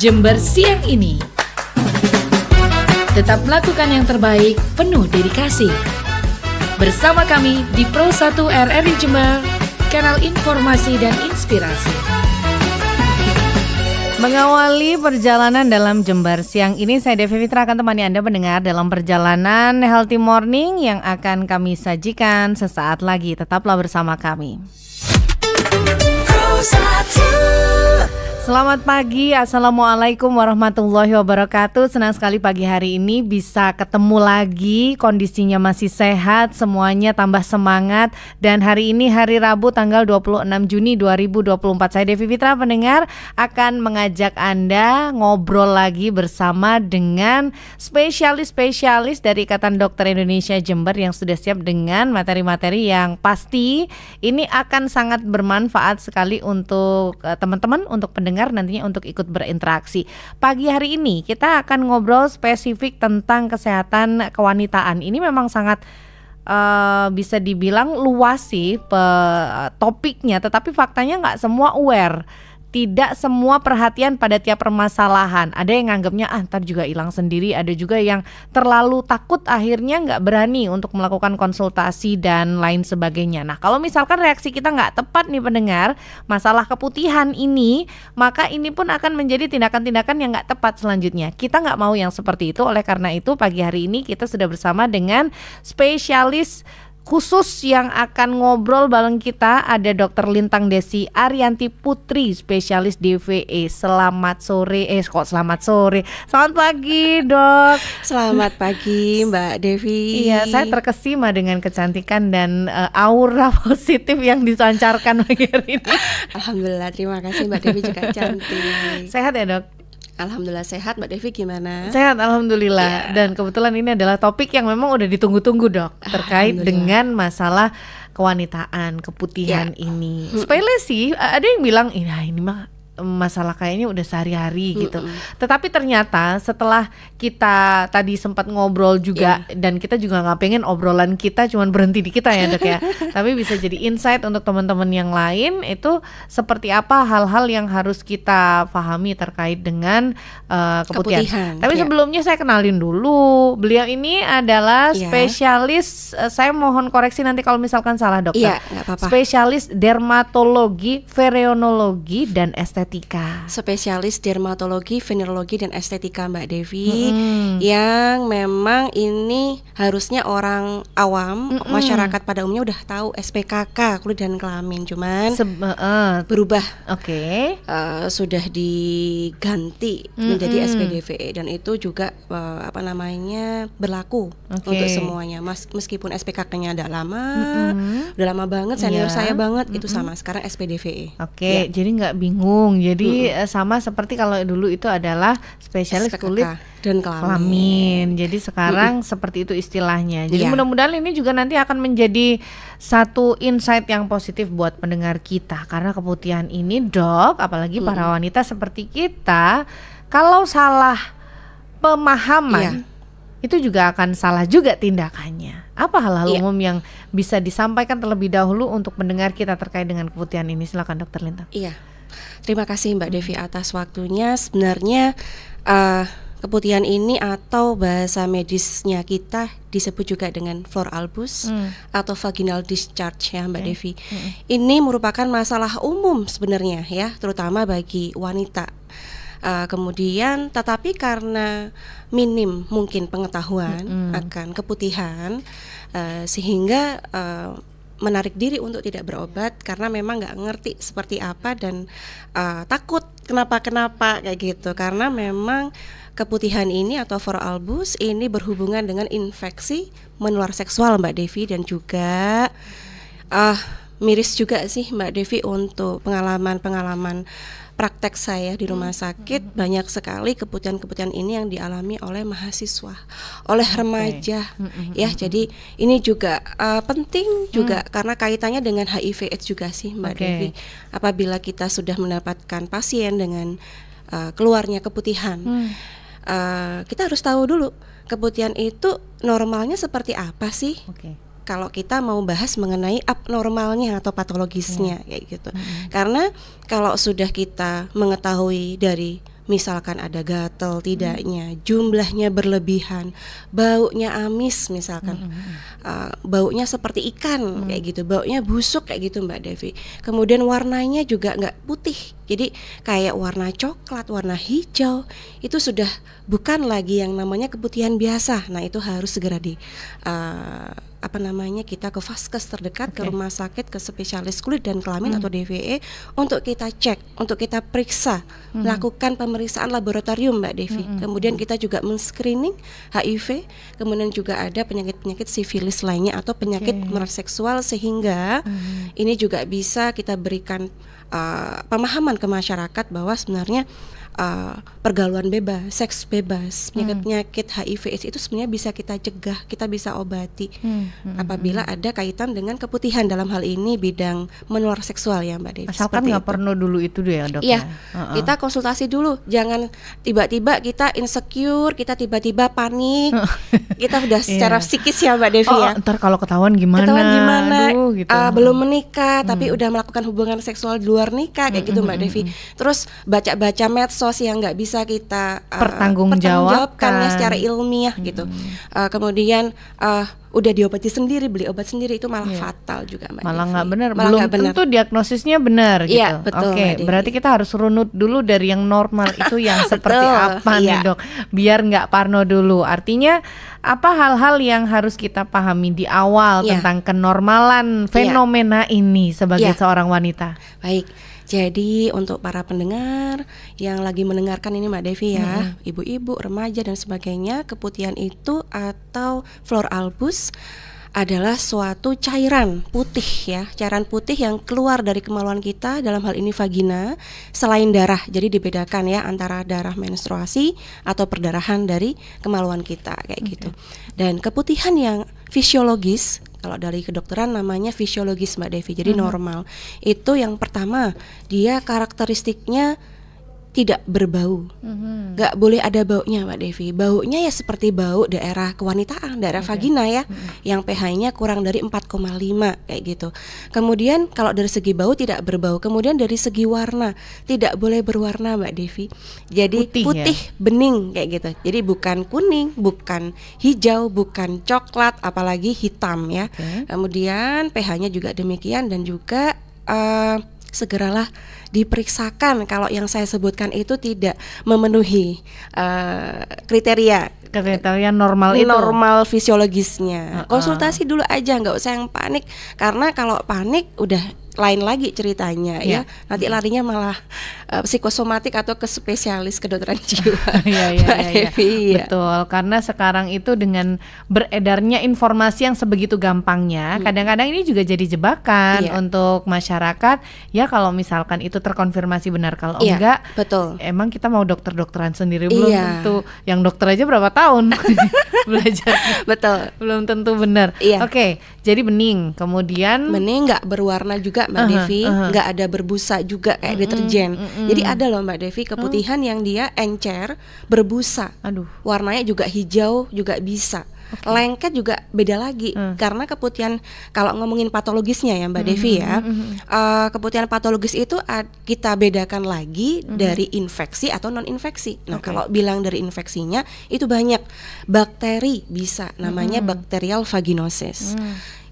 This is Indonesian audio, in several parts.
Jember siang ini. Tetap melakukan yang terbaik, penuh dedikasi. Bersama kami di Pro 1 RRI Jember, kanal informasi dan inspirasi. Mengawali perjalanan dalam Jember siang ini, saya Devi Fitra akan temani Anda mendengar dalam perjalanan Healthy Morning yang akan kami sajikan sesaat lagi. Tetaplah bersama kami. Selamat pagi, Assalamualaikum warahmatullahi wabarakatuh. Senang sekali pagi hari ini bisa ketemu lagi, kondisinya masih sehat, semuanya tambah semangat. Dan hari ini hari Rabu tanggal 26 Juni 2024. Saya Devi Fitra, pendengar, akan mengajak Anda ngobrol lagi bersama dengan spesialis-spesialis dari Ikatan Dokter Indonesia Jember yang sudah siap dengan materi-materi yang pasti ini akan sangat bermanfaat sekali untuk teman-teman, untuk pendengar nantinya untuk ikut berinteraksi. Pagi hari ini kita akan ngobrol spesifik tentang kesehatan kewanitaan. Ini memang sangat bisa dibilang luas sih topiknya, tetapi faktanya nggak semua aware. Tidak semua perhatian pada tiap permasalahan. Ada yang nganggapnya ntar juga hilang sendiri. Ada juga yang terlalu takut akhirnya nggak berani untuk melakukan konsultasi dan lain sebagainya. Nah, kalau misalkan reaksi kita nggak tepat nih pendengar, masalah keputihan ini, maka ini pun akan menjadi tindakan-tindakan yang nggak tepat selanjutnya. Kita nggak mau yang seperti itu. Oleh karena itu pagi hari ini kita sudah bersama dengan spesialis khusus yang akan ngobrol bareng kita. Ada Dr. Lintang Desi Arianti Putri, spesialis DVE. Selamat sore, selamat sore. Selamat pagi, Dok. Selamat pagi, Mbak Devi. Iya, saya terkesima dengan kecantikan dan aura positif yang disancarkan pagi hari ini. Alhamdulillah, terima kasih Mbak Devi juga cantik. Sehat ya, Dok? Alhamdulillah sehat, Mbak Devi gimana? Sehat, alhamdulillah. Dan kebetulan ini adalah topik yang memang udah ditunggu-tunggu, Dok, terkait dengan masalah kewanitaan, keputihan ini. Sepele sih, ada yang bilang ini mah masalah kayaknya udah sehari-hari gitu. Tetapi ternyata setelah kita tadi sempat ngobrol juga, dan kita juga nggak pengen obrolan kita cuman berhenti di kita ya, Dok ya. Tapi bisa jadi insight untuk teman-teman yang lain, itu seperti apa hal-hal yang harus kita pahami terkait dengan keputihan. Tapi sebelumnya saya kenalin dulu. Beliau ini adalah spesialis, saya mohon koreksi nanti kalau misalkan salah, Dokter. Iya, nggak apa-apa. Spesialis dermatologi, venereologi dan estetika. Spesialis dermatologi, venereologi dan estetika, Mbak Devi. Yang memang ini harusnya orang awam, masyarakat pada umumnya udah tahu SPKK, kulit dan kelamin, cuman berubah. Sudah diganti menjadi SPDVE, dan itu juga berlaku untuk semuanya. Meskipun SPKK-nya udah lama banget, senior saya banget, itu sama sekarang SPDVE. Jadi nggak bingung. Jadi sama seperti kalau dulu itu adalah spesialis SPKK, kulit dan kelamin. Jadi sekarang seperti itu istilahnya. Jadi mudah-mudahan ini juga nanti akan menjadi satu insight yang positif buat pendengar kita. Karena keputihan ini, Dok, apalagi para wanita seperti kita, kalau salah pemahaman itu juga akan salah juga tindakannya. Apa hal-hal umum yang bisa disampaikan terlebih dahulu untuk pendengar kita terkait dengan keputihan ini? Silakan, Dokter Lintang. Terima kasih Mbak Devi atas waktunya. Sebenarnya keputihan ini atau bahasa medisnya kita disebut juga dengan flor albus atau vaginal discharge ya, Mbak Devi. Ini merupakan masalah umum sebenarnya ya, terutama bagi wanita. Kemudian tetapi karena minim mungkin pengetahuan akan keputihan, sehingga menarik diri untuk tidak berobat karena memang nggak ngerti seperti apa dan takut kenapa kayak gitu, karena memang keputihan ini atau flor albus ini berhubungan dengan infeksi menular seksual, Mbak Devi, dan juga miris juga sih Mbak Devi untuk pengalaman praktek saya di rumah sakit. Banyak sekali keputihan-keputihan ini yang dialami oleh mahasiswa, oleh remaja ya. Jadi ini juga penting juga karena kaitannya dengan HIV/AIDS juga sih, Mbak Devi. Apabila kita sudah mendapatkan pasien dengan keluarnya keputihan, kita harus tahu dulu keputihan itu normalnya seperti apa sih. Kalau kita mau bahas mengenai abnormalnya atau patologisnya kayak gitu. Karena kalau sudah kita mengetahui dari misalkan ada gatal tidaknya, jumlahnya berlebihan, baunya amis misalkan, baunya seperti ikan kayak gitu, baunya busuk kayak gitu Mbak Devi. Kemudian warnanya juga nggak putih, jadi kayak warna coklat, warna hijau, itu sudah bukan lagi yang namanya keputihan biasa. Nah itu harus segera kita ke vaskes terdekat, ke rumah sakit, ke spesialis kulit dan kelamin atau DVE untuk kita cek, untuk kita periksa, melakukan pemeriksaan laboratorium Mbak Devi. Kemudian kita juga men-screening HIV, kemudian juga ada penyakit-penyakit sifilis lainnya atau penyakit menular seksual, sehingga ini juga bisa kita berikan pemahaman ke masyarakat bahwa sebenarnya pergaulan bebas, seks bebas, penyakit-penyakit HIV/AIDS itu sebenarnya bisa kita cegah, kita bisa obati apabila ada kaitan dengan keputihan, dalam hal ini bidang menular seksual ya Mbak Devi. Asalkan nggak perlu dulu itu deh ya Dok. Iya, kita konsultasi dulu, jangan tiba-tiba kita insecure, kita tiba-tiba panik, kita udah secara psikis ya Mbak Devi ya. Ntar kalau ketahuan gimana? Aduh, gitu. Belum menikah tapi udah melakukan hubungan seksual di luar nikah kayak gitu Mbak Devi. Terus baca-baca medsos yang nggak bisa kita pertanggungjawabkan secara ilmiah gitu. Kemudian udah diobati sendiri, beli obat sendiri, itu malah fatal juga Mbak malah Devi. Nggak benar, belum tentu diagnosisnya benar gitu. Iya, betul, Oke, berarti kita harus runut dulu dari yang normal itu yang seperti apa nih Dok, biar nggak parno dulu. Artinya apa hal-hal yang harus kita pahami di awal tentang kenormalan fenomena ini sebagai seorang wanita? Baik. Jadi untuk para pendengar yang lagi mendengarkan ini Mbak Devi ya, ibu-ibu, remaja dan sebagainya, keputihan itu atau flor albus adalah suatu cairan putih ya, cairan putih yang keluar dari kemaluan kita, dalam hal ini vagina, selain darah. Jadi dibedakan ya antara darah menstruasi atau perdarahan dari kemaluan kita kayak gitu. Dan keputihan yang fisiologis, kalau dari kedokteran namanya fisiologis Mbak Devi, jadi normal. Itu yang pertama, dia karakteristiknya tidak berbau, nggak boleh ada baunya Mbak Devi. Baunya ya seperti bau daerah kewanitaan, daerah vagina ya, yang pH-nya kurang dari 4,5 kayak gitu. Kemudian kalau dari segi bau tidak berbau. Kemudian dari segi warna tidak boleh berwarna Mbak Devi. Jadi putih bening kayak gitu. Jadi bukan kuning, bukan hijau, bukan coklat, apalagi hitam ya. Kemudian pH-nya juga demikian, dan juga segeralah diperiksakan kalau yang saya sebutkan itu tidak memenuhi kriteria normal itu, normal fisiologisnya. Konsultasi dulu aja, nggak usah yang panik, karena kalau panik udah lain lagi ceritanya ya. Nanti larinya malah psikosomatik atau ke spesialis kedokteran jiwa. Betul, karena sekarang itu dengan beredarnya informasi yang sebegitu gampangnya, kadang-kadang ini juga jadi jebakan untuk masyarakat ya. Kalau misalkan itu terkonfirmasi benar, kalau enggak, emang kita mau dokter-dokteran sendiri, belum tentu. Yang dokter aja berapa tahun belajar, belum tentu benar. Oke, jadi bening, kemudian bening, nggak berwarna juga Mbak Devi, nggak ada berbusa juga kayak deterjen. Jadi ada loh Mbak Devi keputihan yang dia encer berbusa, warnanya juga hijau juga bisa. Lengket juga beda lagi, karena keputihan, kalau ngomongin patologisnya ya Mbak Devi ya, keputihan patologis itu kita bedakan lagi dari infeksi atau non infeksi. Nah kalau bilang dari infeksinya itu banyak, bakteri bisa, namanya bakterial vaginosis.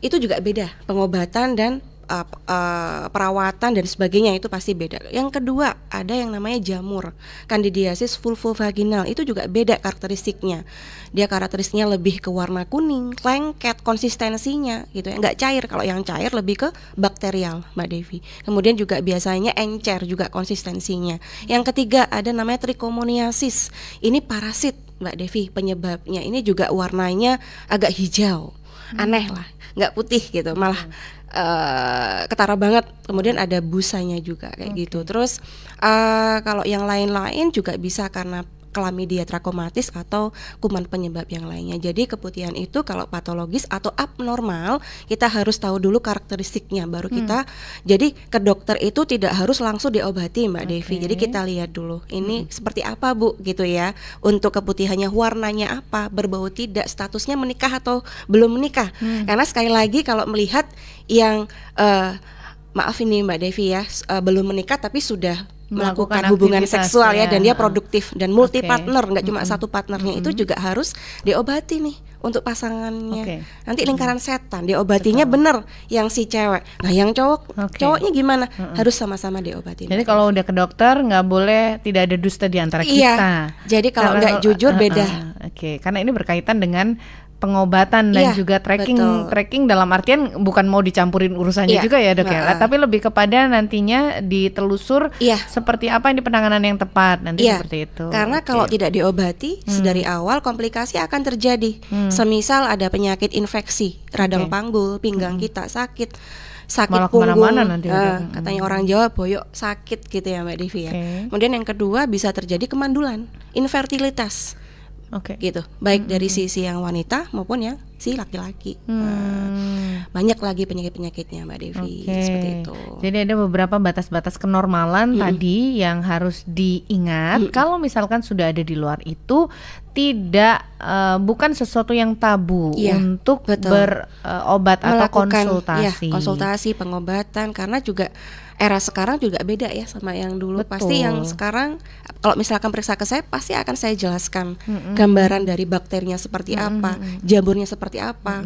Itu juga beda pengobatan dan perawatan dan sebagainya, itu pasti beda. Yang kedua ada yang namanya jamur, candidiasis vulvovaginal, itu juga beda karakteristiknya. Dia karakteristiknya lebih ke warna kuning, lengket, konsistensinya gitu ya, nggak cair. Kalau yang cair lebih ke bakterial Mbak Devi. Kemudian juga biasanya encer juga konsistensinya. Yang ketiga ada namanya trichomoniasis, ini parasit Mbak Devi penyebabnya. Ini juga warnanya agak hijau, aneh lah, nggak putih gitu, malah ketara banget. Kemudian ada busanya juga kayak gitu. Terus kalau yang lain-lain juga bisa karena Chlamydia trachomatis atau kuman penyebab yang lainnya. Jadi keputihan itu kalau patologis atau abnormal, kita harus tahu dulu karakteristiknya, baru kita jadi ke dokter itu tidak harus langsung diobati Mbak Devi. Jadi kita lihat dulu ini seperti apa Bu gitu ya. Untuk keputihannya warnanya apa, berbau tidak, statusnya menikah atau belum menikah. Karena sekali lagi kalau melihat yang maaf ini Mbak Devi ya, belum menikah tapi sudah melakukan hubungan seksual ya, dan dia produktif dan multi partner, nggak cuma satu partnernya, itu juga harus diobati nih untuk pasangannya. Nanti lingkaran setan diobatinya bener yang si cewek. Nah yang cowoknya gimana? Harus sama-sama diobati. Jadi kalau udah ke dokter nggak boleh, tidak ada dusta di antara kita. Jadi kalau nggak jujur beda. Karena ini berkaitan dengan pengobatan dan juga tracking dalam artian bukan mau dicampurin urusannya juga ya dok ya, tapi lebih kepada nantinya ditelusur seperti apa ini penanganan yang tepat nanti seperti itu. Karena kalau tidak diobati dari awal, komplikasi akan terjadi. Semisal ada penyakit infeksi radang panggul, pinggang kita sakit punggung, nanti katanya orang Jawa boyok sakit gitu ya Mbak Devi ya. Kemudian yang kedua bisa terjadi kemandulan, infertilitas. Gitu, baik dari sisi yang wanita maupun yang si laki-laki. Banyak lagi penyakit-penyakitnya Mbak Devi, seperti itu. Jadi ada beberapa batas-batas kenormalan tadi yang harus diingat. Kalau misalkan sudah ada di luar itu tidak bukan sesuatu yang tabu untuk berobat atau konsultasi. Konsultasi, pengobatan, karena juga era sekarang juga beda ya sama yang dulu. Pasti yang sekarang kalau misalkan periksa ke saya pasti akan saya jelaskan gambaran dari bakterinya seperti apa, jamurnya seperti apa.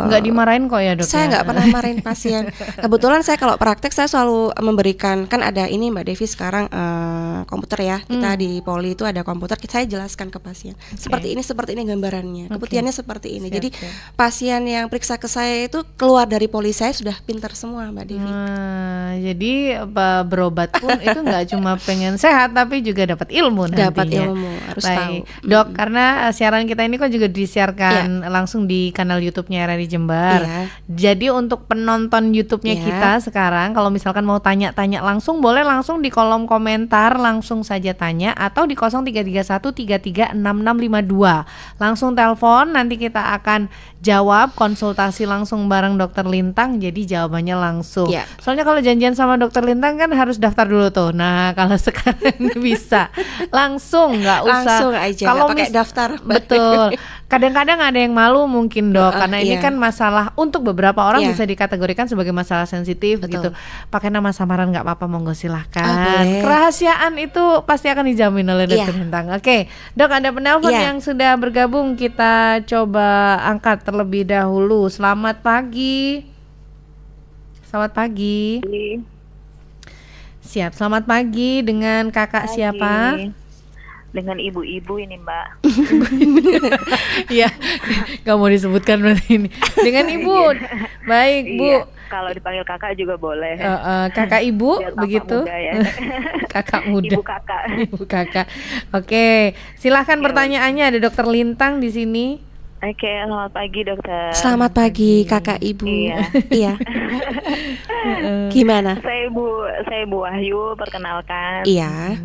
Nggak dimarahin kok ya dok? Saya nggak pernah marahin pasien. Kebetulan saya kalau praktek saya selalu memberikan, kan ada ini Mbak Devi sekarang komputer ya, kita di Poli itu ada komputer, saya jelaskan ke pasien seperti ini gambarannya, keputihannya seperti ini. Jadi pasien yang periksa ke saya itu keluar dari Poli saya sudah pintar semua Mbak Devi. Jadi berobat pun itu nggak cuma pengen sehat tapi juga dapat ilmu nantinya. Dapat ilmu, harus tahu. Dok, karena siaran kita ini kok juga disiarkan langsung di kanal YouTube-nya RRI Jember. Jadi untuk penonton YouTube-nya kita sekarang, kalau misalkan mau tanya-tanya langsung, boleh langsung di kolom komentar, langsung saja tanya, atau di 0331336652. Langsung telepon, nanti kita akan jawab, konsultasi langsung bareng Dokter Lintang, jadi jawabannya langsung. Soalnya kalau janjian sama Dokter Lintang kan harus daftar dulu tuh. Nah kalau sekarang bisa langsung, nggak usah langsung aja, kalau pakai daftar. Betul. Kadang-kadang ada yang malu mungkin dok, karena ini kan masalah untuk beberapa orang bisa dikategorikan sebagai masalah sensitif gitu. Pakai nama samaran nggak apa-apa, monggo silahkan. Kerahasiaan itu pasti akan dijamin oleh Dokter Lintang. Dok, ada penelpon yang sudah bergabung, kita coba angkat terlebih dahulu. Selamat pagi. Selamat pagi. Siap, selamat pagi. Dengan kakak siapa? Dengan ibu-ibu ini Mbak. Iya, gak mau disebutkan berarti ini. Dengan ibu. Baik Bu. Kalau dipanggil kakak juga boleh. Kakak ibu begitu. Muda, ya. Kakak muda. Ibu kakak. Ibu kakak. Oke, silahkan pertanyaannya, ada Dokter Lintang di sini. Oke, selamat pagi dokter. Selamat pagi kakak ibu. Iya. Gimana? Saya Bu Wahyu, perkenalkan. Iya.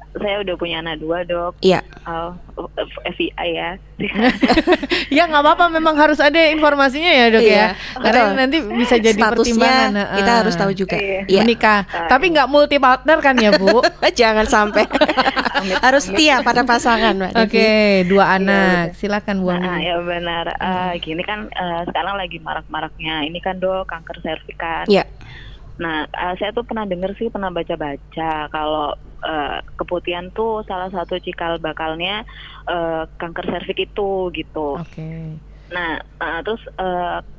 Saya udah punya anak 2 dok. Iya. FII ya. Ya nggak apa-apa, memang harus ada informasinya ya dok ya. Karena nanti bisa jadi pertimbangan. Kita harus tahu juga. Menikah, tapi nggak multi partner kan ya Bu? Jangan sampai. Harus setia pada pasangan Mbak Devi. 2 anak. Silakan Bu. Ya benar. Gini kan sekarang lagi marak-maraknya ini kan dok, kanker serviks kan. Iya. Nah, saya tuh pernah baca-baca kalau keputihan tuh salah satu cikal bakalnya kanker serviks itu gitu. Nah, terus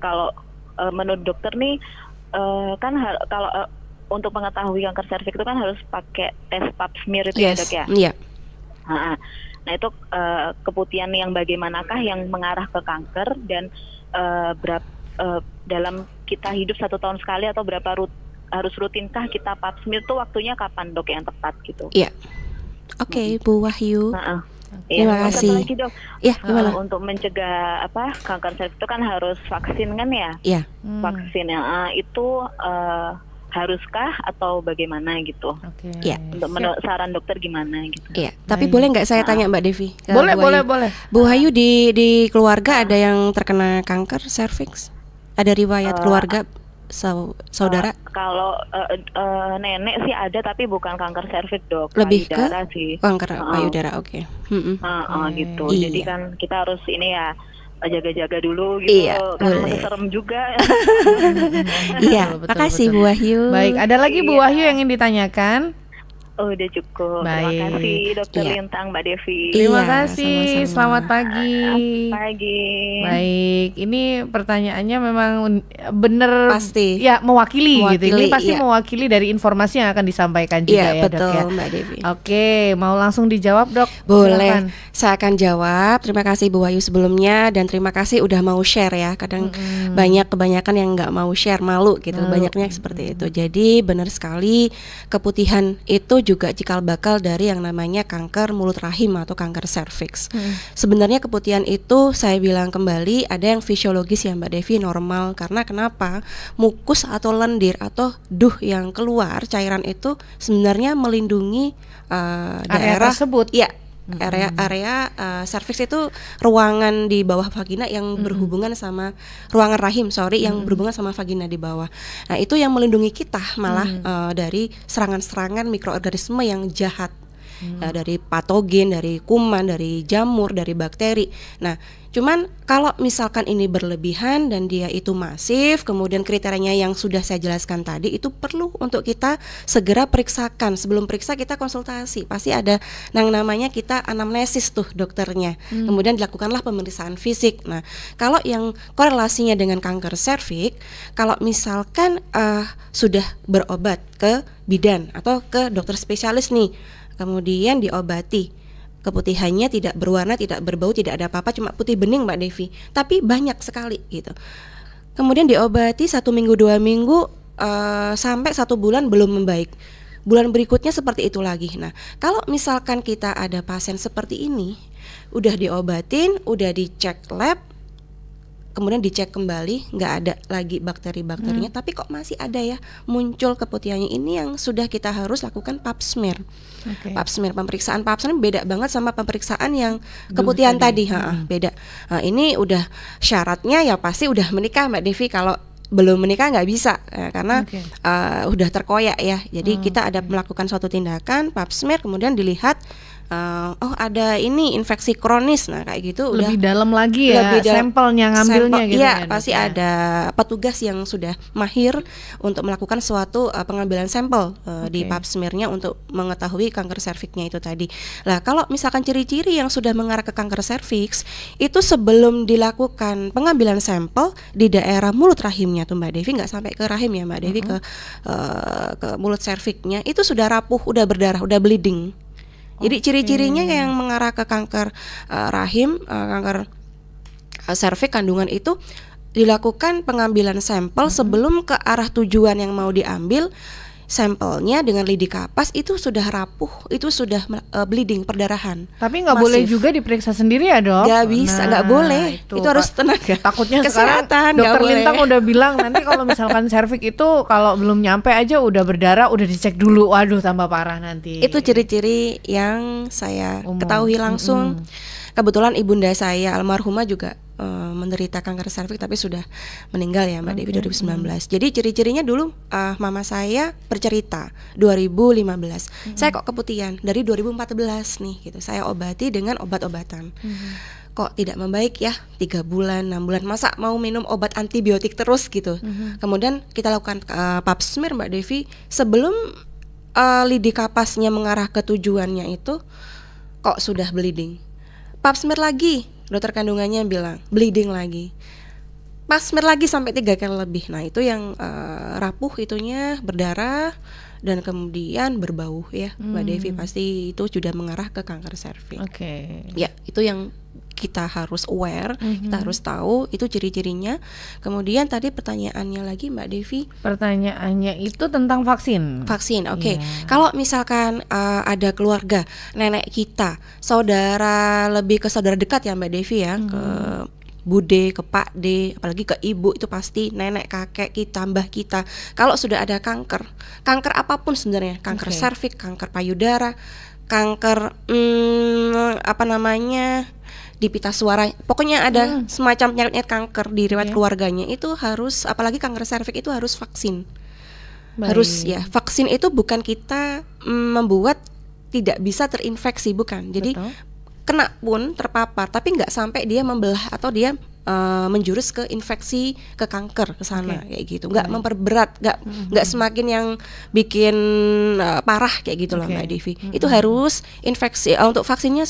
kalau menurut dokter nih kan kalau untuk mengetahui kanker serviks itu kan harus pakai tes pap smear itu ya dok ya. Iya. Nah itu keputihan yang bagaimanakah yang mengarah ke kanker, dan dalam kita hidup 1 tahun sekali atau harus rutinkah kita pap smear tuh, waktunya kapan dok yang tepat gitu? Iya. Oke, Bu Wahyu. Terima kasih. Lagi, dok. Gimana? Untuk mencegah kanker serviks itu kan harus vaksin kan ya? Iya. Vaksin itu haruskah atau bagaimana gitu? Iya. Untuk saran dokter gimana gitu? Iya. Tapi boleh nggak saya tanya Mbak Devi? Boleh. Bu Wahyu, di keluarga ada yang terkena kanker serviks? Ada riwayat keluarga? Saudara? Kalau nenek sih ada, tapi bukan kanker serviks dok. Lebih payudara ke sih. kanker payudara. Oke. Gitu. Iya. Jadi kan kita harus ini ya jaga-jaga dulu gitu. Iya, karena boleh. masih serem juga. Iya, Betul, makasih betul. Bu Wahyu. Baik, ada lagi Bu Iya. Wahyu yang ingin ditanyakan? Oh, udah cukup. Baik. Terima kasih Dokter Iya. Lintang, Mbak Devi. Terima Iya, kasih, sama-sama. selamat pagi. Pagi. Baik, ini pertanyaannya memang benar Pasti. ya mewakili gitu. Ini Mewakili, pasti iya. mewakili dari informasi yang akan disampaikan juga Iya, ya, Dok betul ya. Mbak Devi. Oke, mau langsung dijawab, Dok? Boleh, Silakan. saya akan jawab. Terima kasih Bu Wahyu sebelumnya dan terima kasih udah mau share ya. Kadang kebanyakan yang nggak mau share, malu gitu. Malu. Banyaknya seperti itu. Jadi benar sekali keputihan itu juga cikal bakal dari yang namanya kanker mulut rahim atau kanker serviks. Sebenarnya keputihan itu saya bilang kembali ada yang fisiologis ya Mbak Devi, normal. Karena kenapa? Mukus atau lendir atau duh yang keluar cairan itu sebenarnya melindungi Area daerah tersebut. Iya, area serviks itu ruangan di bawah vagina yang berhubungan sama ruangan rahim, yang berhubungan sama vagina di bawah. Nah, itu yang melindungi kita malah dari serangan-serangan mikroorganisme yang jahat. Dari patogen, dari kuman, dari jamur, dari bakteri. Nah, cuman kalau misalkan ini berlebihan dan dia itu masif, kemudian kriterianya yang sudah saya jelaskan tadi, itu perlu untuk kita segera periksakan. Sebelum periksa kita konsultasi, pasti ada yang namanya kita anamnesis tuh dokternya. Kemudian dilakukanlah pemeriksaan fisik. Nah, kalau yang korelasinya dengan kanker serviks, kalau misalkan sudah berobat ke bidan atau ke dokter spesialis nih, kemudian diobati, keputihannya tidak berwarna, tidak berbau, tidak ada apa-apa, cuma putih bening Mbak Devi, tapi banyak sekali gitu. Kemudian diobati 1 minggu 2 minggu sampai 1 bulan belum membaik, bulan berikutnya seperti itu lagi. Nah, kalau misalkan kita ada pasien seperti ini, udah diobatin, udah dicek lab, kemudian dicek kembali, nggak ada lagi bakteri-bakterinya, tapi kok masih ada ya muncul keputihannya, ini yang sudah kita harus lakukan pap smear. Pap smear, pemeriksaan pap smear beda banget sama pemeriksaan yang keputihan tadi. Beda. Nah, ini udah syaratnya ya pasti udah menikah Mbak Devi. Kalau belum menikah nggak bisa karena udah terkoyak ya. Jadi kita ada melakukan suatu tindakan pap smear, kemudian dilihat oh ada ini infeksi kronis. Nah kayak gitu Lebih udah dalam lagi ya sampelnya ngambilnya gitu ya, ya, pasti ya. ada petugas yang sudah mahir untuk melakukan suatu pengambilan sampel di pap smearnya untuk mengetahui kanker serviksnya itu tadi. Nah kalau misalkan ciri-ciri yang sudah mengarah ke kanker serviks itu sebelum dilakukan pengambilan sampel di daerah mulut rahimnya tuh Mbak Devi, nggak sampai ke rahim ya Mbak Devi, ke mulut serviksnya itu sudah rapuh, udah berdarah, udah bleeding. Jadi ciri-cirinya yang mengarah ke kanker rahim, kanker serviks kandungan itu dilakukan pengambilan sampel sebelum ke arah tujuan yang mau diambil. Sampelnya dengan lidi kapas itu sudah rapuh, itu sudah bleeding, perdarahan. Tapi nggak boleh juga diperiksa sendiri ya Dok? Nggak bisa, nggak boleh. Itu harus tenaga. Takutnya kesehatan. Sekarang Dokter Lintang udah bilang nanti kalau misalkan serviks itu kalau belum nyampe aja udah berdarah, udah dicek dulu. Waduh tambah parah nanti. Itu ciri-ciri yang saya ketahui langsung. Kebetulan ibunda saya almarhumah juga menderita kanker serviks tapi sudah meninggal ya Mbak Devi 2019. Jadi ciri-cirinya dulu mama saya bercerita 2015. Saya kok keputihan dari 2014 nih gitu. Saya obati dengan obat-obatan. Kok tidak membaik ya 3 bulan, 6 bulan, masa mau minum obat antibiotik terus gitu. Kemudian kita lakukan pap smear Mbak Devi sebelum lidi kapasnya mengarah ke tujuannya itu kok sudah bleeding. Pap smear lagi, dokter kandungannya bilang bleeding lagi. Pap smear lagi sampai 3 kali lebih. Nah itu yang rapuh itunya, berdarah dan kemudian berbau ya Mbak Devi, pasti itu sudah mengarah ke kanker serviks. Ya itu yang kita harus aware, kita harus tahu itu ciri-cirinya. Kemudian tadi pertanyaannya lagi Mbak Devi. Pertanyaannya itu tentang vaksin. Vaksin, oke. Kalau misalkan ada keluarga, nenek kita, saudara, lebih ke saudara dekat ya Mbak Devi ya, ke bude, ke Pak D, apalagi ke ibu, itu pasti nenek, kakek kita, mbah kita. Kalau sudah ada kanker apapun sebenarnya, kanker serviks, kanker payudara, kanker di pita suara, pokoknya ada semacam penyakit kanker di riwayat keluarganya, itu harus, apalagi kanker serviks itu harus vaksin. Harus ya, vaksin itu bukan kita membuat tidak bisa terinfeksi, bukan. Jadi kena pun terpapar, tapi nggak sampai dia membelah atau dia menjurus ke infeksi, ke kanker, ke sana kayak gitu. Nggak memperberat, nggak semakin yang bikin parah kayak gitu loh Mbak Devi. Itu harus infeksi untuk vaksinnya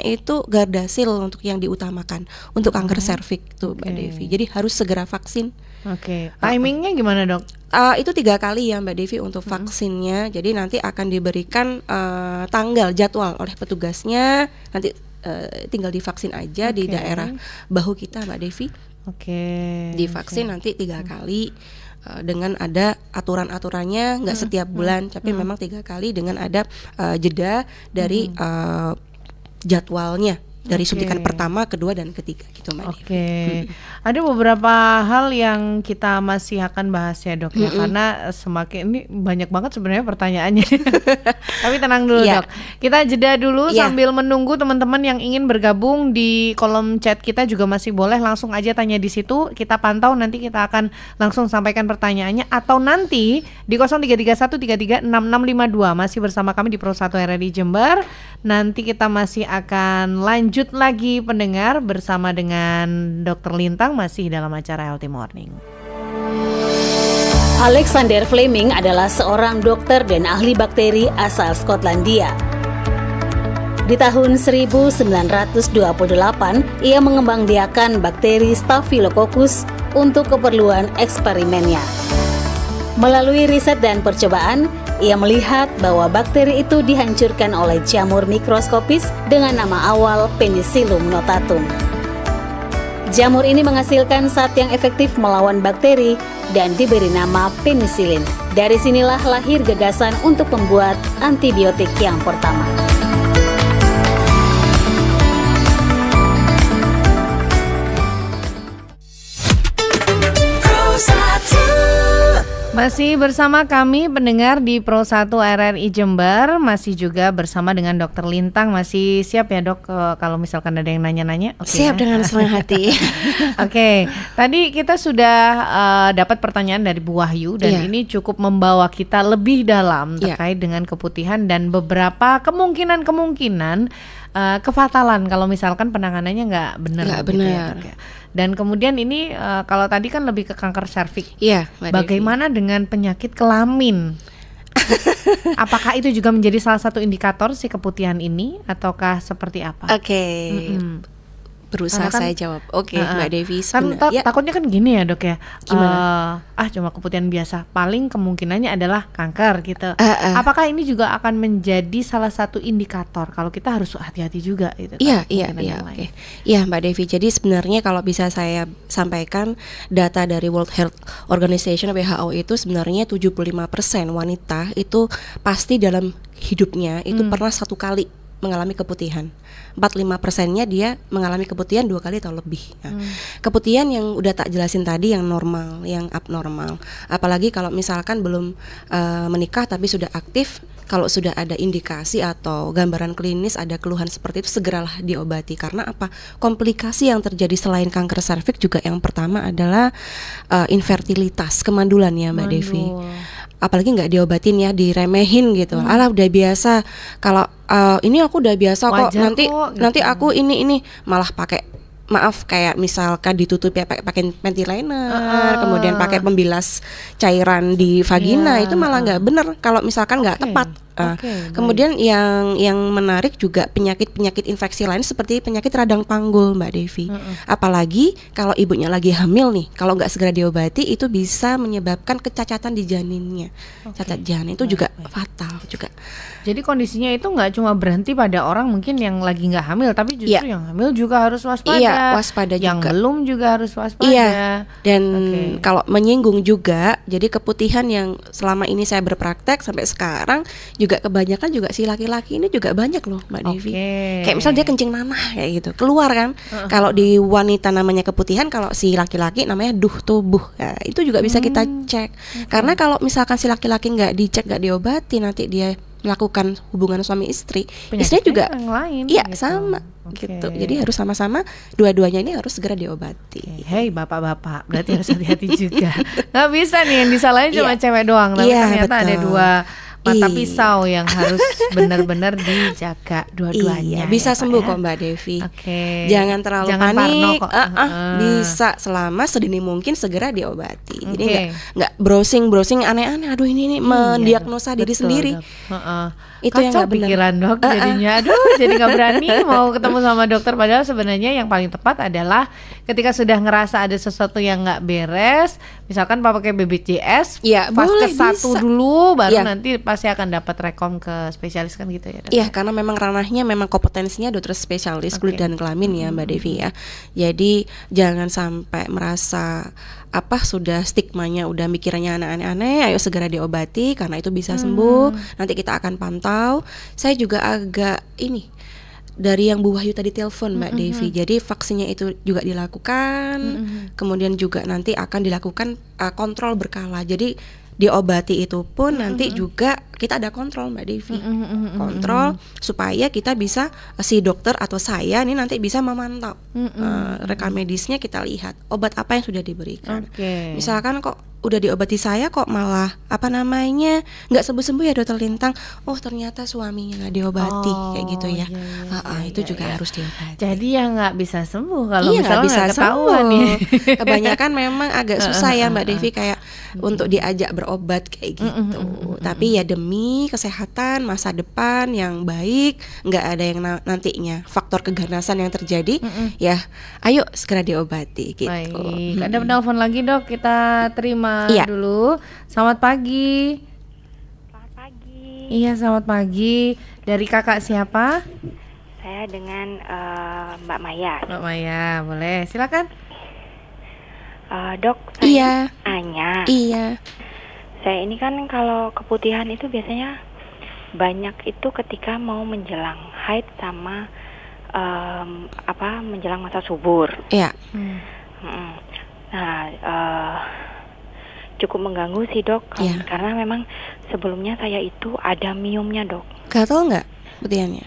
itu Gardasil untuk yang diutamakan untuk kanker serviks tuh Mbak Devi. Jadi harus segera vaksin. Timingnya gimana dok? Itu 3 kali ya Mbak Devi untuk vaksinnya. Jadi nanti akan diberikan tanggal jadwal oleh petugasnya. Nanti tinggal divaksin aja di daerah bahu kita Mbak Devi. Divaksin nanti 3 kali. Dengan ada aturan-aturannya, nggak setiap bulan, tapi memang 3 kali dengan ada jeda dari jadwalnya. Dari suntikan pertama, kedua, dan ketiga gitu Mbak Devi. Ada beberapa hal yang kita masih akan bahas ya dok ya, karena semakin ini banyak banget sebenarnya pertanyaannya. Tapi tenang dulu dok, kita jeda dulu sambil menunggu teman-teman yang ingin bergabung di kolom chat kita juga masih boleh langsung aja tanya di situ. Kita pantau, nanti kita akan langsung sampaikan pertanyaannya, atau nanti di 0331336652 masih bersama kami di Pro 1 RRI Jember. Nanti kita masih akan lanjut lagi pendengar bersama dengan Dr. Lintang masih dalam acara Healthy Morning. Alexander Fleming adalah seorang dokter dan ahli bakteri asal Skotlandia. Di tahun 1928, ia mengembangbiakan bakteri Staphylococcus untuk keperluan eksperimennya. Melalui riset dan percobaan, ia melihat bahwa bakteri itu dihancurkan oleh jamur mikroskopis dengan nama awal Penicillium notatum. Jamur ini menghasilkan zat yang efektif melawan bakteri dan diberi nama penicillin. Dari sinilah lahir gagasan untuk membuat antibiotik yang pertama. Masih bersama kami pendengar di Pro 1 RRI Jember, masih juga bersama dengan Dr. Lintang. Masih siap ya dok kalau misalkan ada yang nanya-nanya? Siap dengan senang hati. Tadi kita sudah dapat pertanyaan dari Bu Wahyu dan ini cukup membawa kita lebih dalam terkait dengan keputihan dan beberapa kemungkinan kefatalan kalau misalkan penanganannya nggak benar. Dan kemudian ini kalau tadi kan lebih ke kanker serviks. Bagaimana dengan penyakit kelamin? Apakah itu juga menjadi salah satu indikator si keputihan ini ataukah seperti apa? Berusaha saya jawab. Mbak Devi. Takutnya kan gini ya dok ya. Gimana? Cuma keputihan biasa. Paling kemungkinannya adalah kanker gitu. Apakah ini juga akan menjadi salah satu indikator kalau kita harus hati-hati juga gitu? Iya Mbak Devi. Jadi sebenarnya kalau bisa saya sampaikan data dari World Health Organization WHO itu sebenarnya 75% wanita itu pasti dalam hidupnya itu pernah 1 kali mengalami keputihan. 45%-nya dia mengalami keputihan 2 kali atau lebih. Keputihan yang udah tak jelasin tadi, yang normal, yang abnormal. Apalagi kalau misalkan belum menikah tapi sudah aktif, kalau sudah ada indikasi atau gambaran klinis ada keluhan seperti itu, segeralah diobati. Karena apa? Komplikasi yang terjadi selain kanker serviks juga yang pertama adalah infertilitas, kemandulan ya Mbak Devi. Apalagi nggak diobatin ya, diremehin gitu. Alah udah biasa, kalau ini aku udah biasa kok, nanti aku ini malah pakai kayak misalkan ditutupi pakai panty liner, kemudian pakai pembilas cairan di vagina, itu malah nggak bener kalau misalkan nggak tepat. Kemudian yang menarik juga penyakit infeksi lain seperti penyakit radang panggul Mbak Devi. Apalagi kalau ibunya lagi hamil nih, kalau nggak segera diobati itu bisa menyebabkan kecacatan di janinnya. Cacat janin itu juga fatal juga. Jadi kondisinya itu nggak cuma berhenti pada orang mungkin yang lagi nggak hamil, tapi justru yang hamil juga harus waspada. Waspada yang juga. Belum juga harus waspada. Dan kalau menyinggung juga, jadi keputihan yang selama ini saya berpraktek sampai sekarang juga kebanyakan juga si laki-laki ini juga banyak loh Mbak Devi. Kayak misal dia kencing nanah kayak gitu, keluar kan. Kalau di wanita namanya keputihan, kalau si laki-laki namanya duh tubuh. Nah, itu juga bisa kita cek. Karena kalau misalkan si laki-laki nggak dicek, nggak diobati, nanti dia melakukan hubungan suami istri, istrinya juga lain, gitu. Sama gitu. Jadi harus sama-sama, dua-duanya ini harus segera diobati. Hei bapak-bapak, berarti harus hati-hati juga. Nggak bisa nih yang disalahin cuma cewek doang, tapi ternyata ada dua mata pisau yang harus benar-benar dijaga dua-duanya. Iya, bisa ya, sembuh Pak, kok Mbak Devi. Jangan terlalu panik. parno kok. Bisa selama sedini mungkin segera diobati. Jadi nggak browsing aneh-aneh. Aduh ini mendiagnosa diri sendiri. Itu yang nggak benar. Pikiran dok jadinya. Aduh jadi nggak berani mau ketemu sama dokter. Padahal sebenarnya yang paling tepat adalah ketika sudah ngerasa ada sesuatu yang nggak beres, misalkan pakai BPJS, fase 1 dulu, baru nanti pasti akan dapat rekom ke spesialis kan gitu ya. Iya, karena memang ranahnya memang kompetensinya dokter spesialis kulit dan kelamin ya Mbak Devi ya. Jadi jangan sampai merasa sudah stigmanya udah mikirannya aneh-aneh, ayo segera diobati karena itu bisa sembuh. Nanti kita akan pantau. Saya juga agak dari yang Bu Wahyu tadi telepon Mbak Devi. Jadi vaksinnya itu juga dilakukan, kemudian juga nanti akan dilakukan kontrol berkala. Jadi diobati itu pun nanti juga kita ada kontrol Mbak Devi, kontrol supaya kita bisa, si dokter atau saya ini nanti bisa memantau rekam medisnya, kita lihat obat apa yang sudah diberikan. Misalkan kok udah diobati saya kok malah nggak sembuh-sembuh ya dokter Lintang, ternyata suaminya nggak diobati kayak gitu ya. Itu juga harus diobati. Jadi ya nggak bisa sembuh kalau misalnya nggak ketahuan ya. Kebanyakan memang agak susah ya Mbak Devi kayak untuk diajak berobat kayak gitu. Tapi ya demi kesehatan masa depan yang baik, nggak ada yang nantinya faktor keganasan yang terjadi, ya ayo segera diobati gitu. Baik, ada penelpon lagi dok, kita terima dulu. Selamat pagi. Selamat pagi. Iya selamat pagi. Dari kakak siapa? Saya dengan Mbak Maya. Mbak Maya, boleh silakan. Dok, saya tanya. Iya. Saya ini kan kalau keputihan itu biasanya banyak itu ketika mau menjelang haid sama menjelang masa subur. Iya. Nah, cukup mengganggu sih dok, karena memang sebelumnya saya itu ada miumnya dok. Gatal nggak putihannya?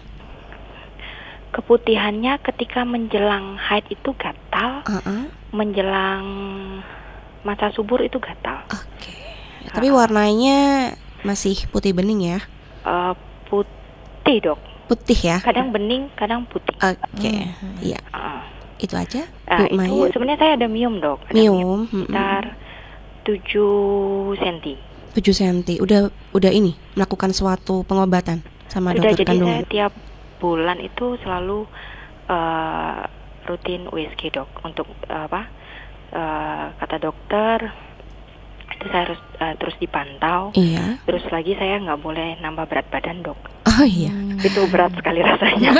Keputihannya ketika menjelang haid itu gatal, menjelang masa subur itu gatal. Tapi warnanya masih putih bening ya? Putih dok. Putih ya? Kadang bening, kadang putih. Iya. Itu aja. Itu sebenarnya saya ada mium dok. Mium sekitar 7 cm. 7 cm. Udah ini melakukan suatu pengobatan sama dokter kandungan. Jadi saya tiap bulan itu selalu rutin USG dok untuk kata dokter itu saya harus terus dipantau. Iya. Terus lagi saya nggak boleh nambah berat badan dok. Oh iya. Itu berat sekali rasanya.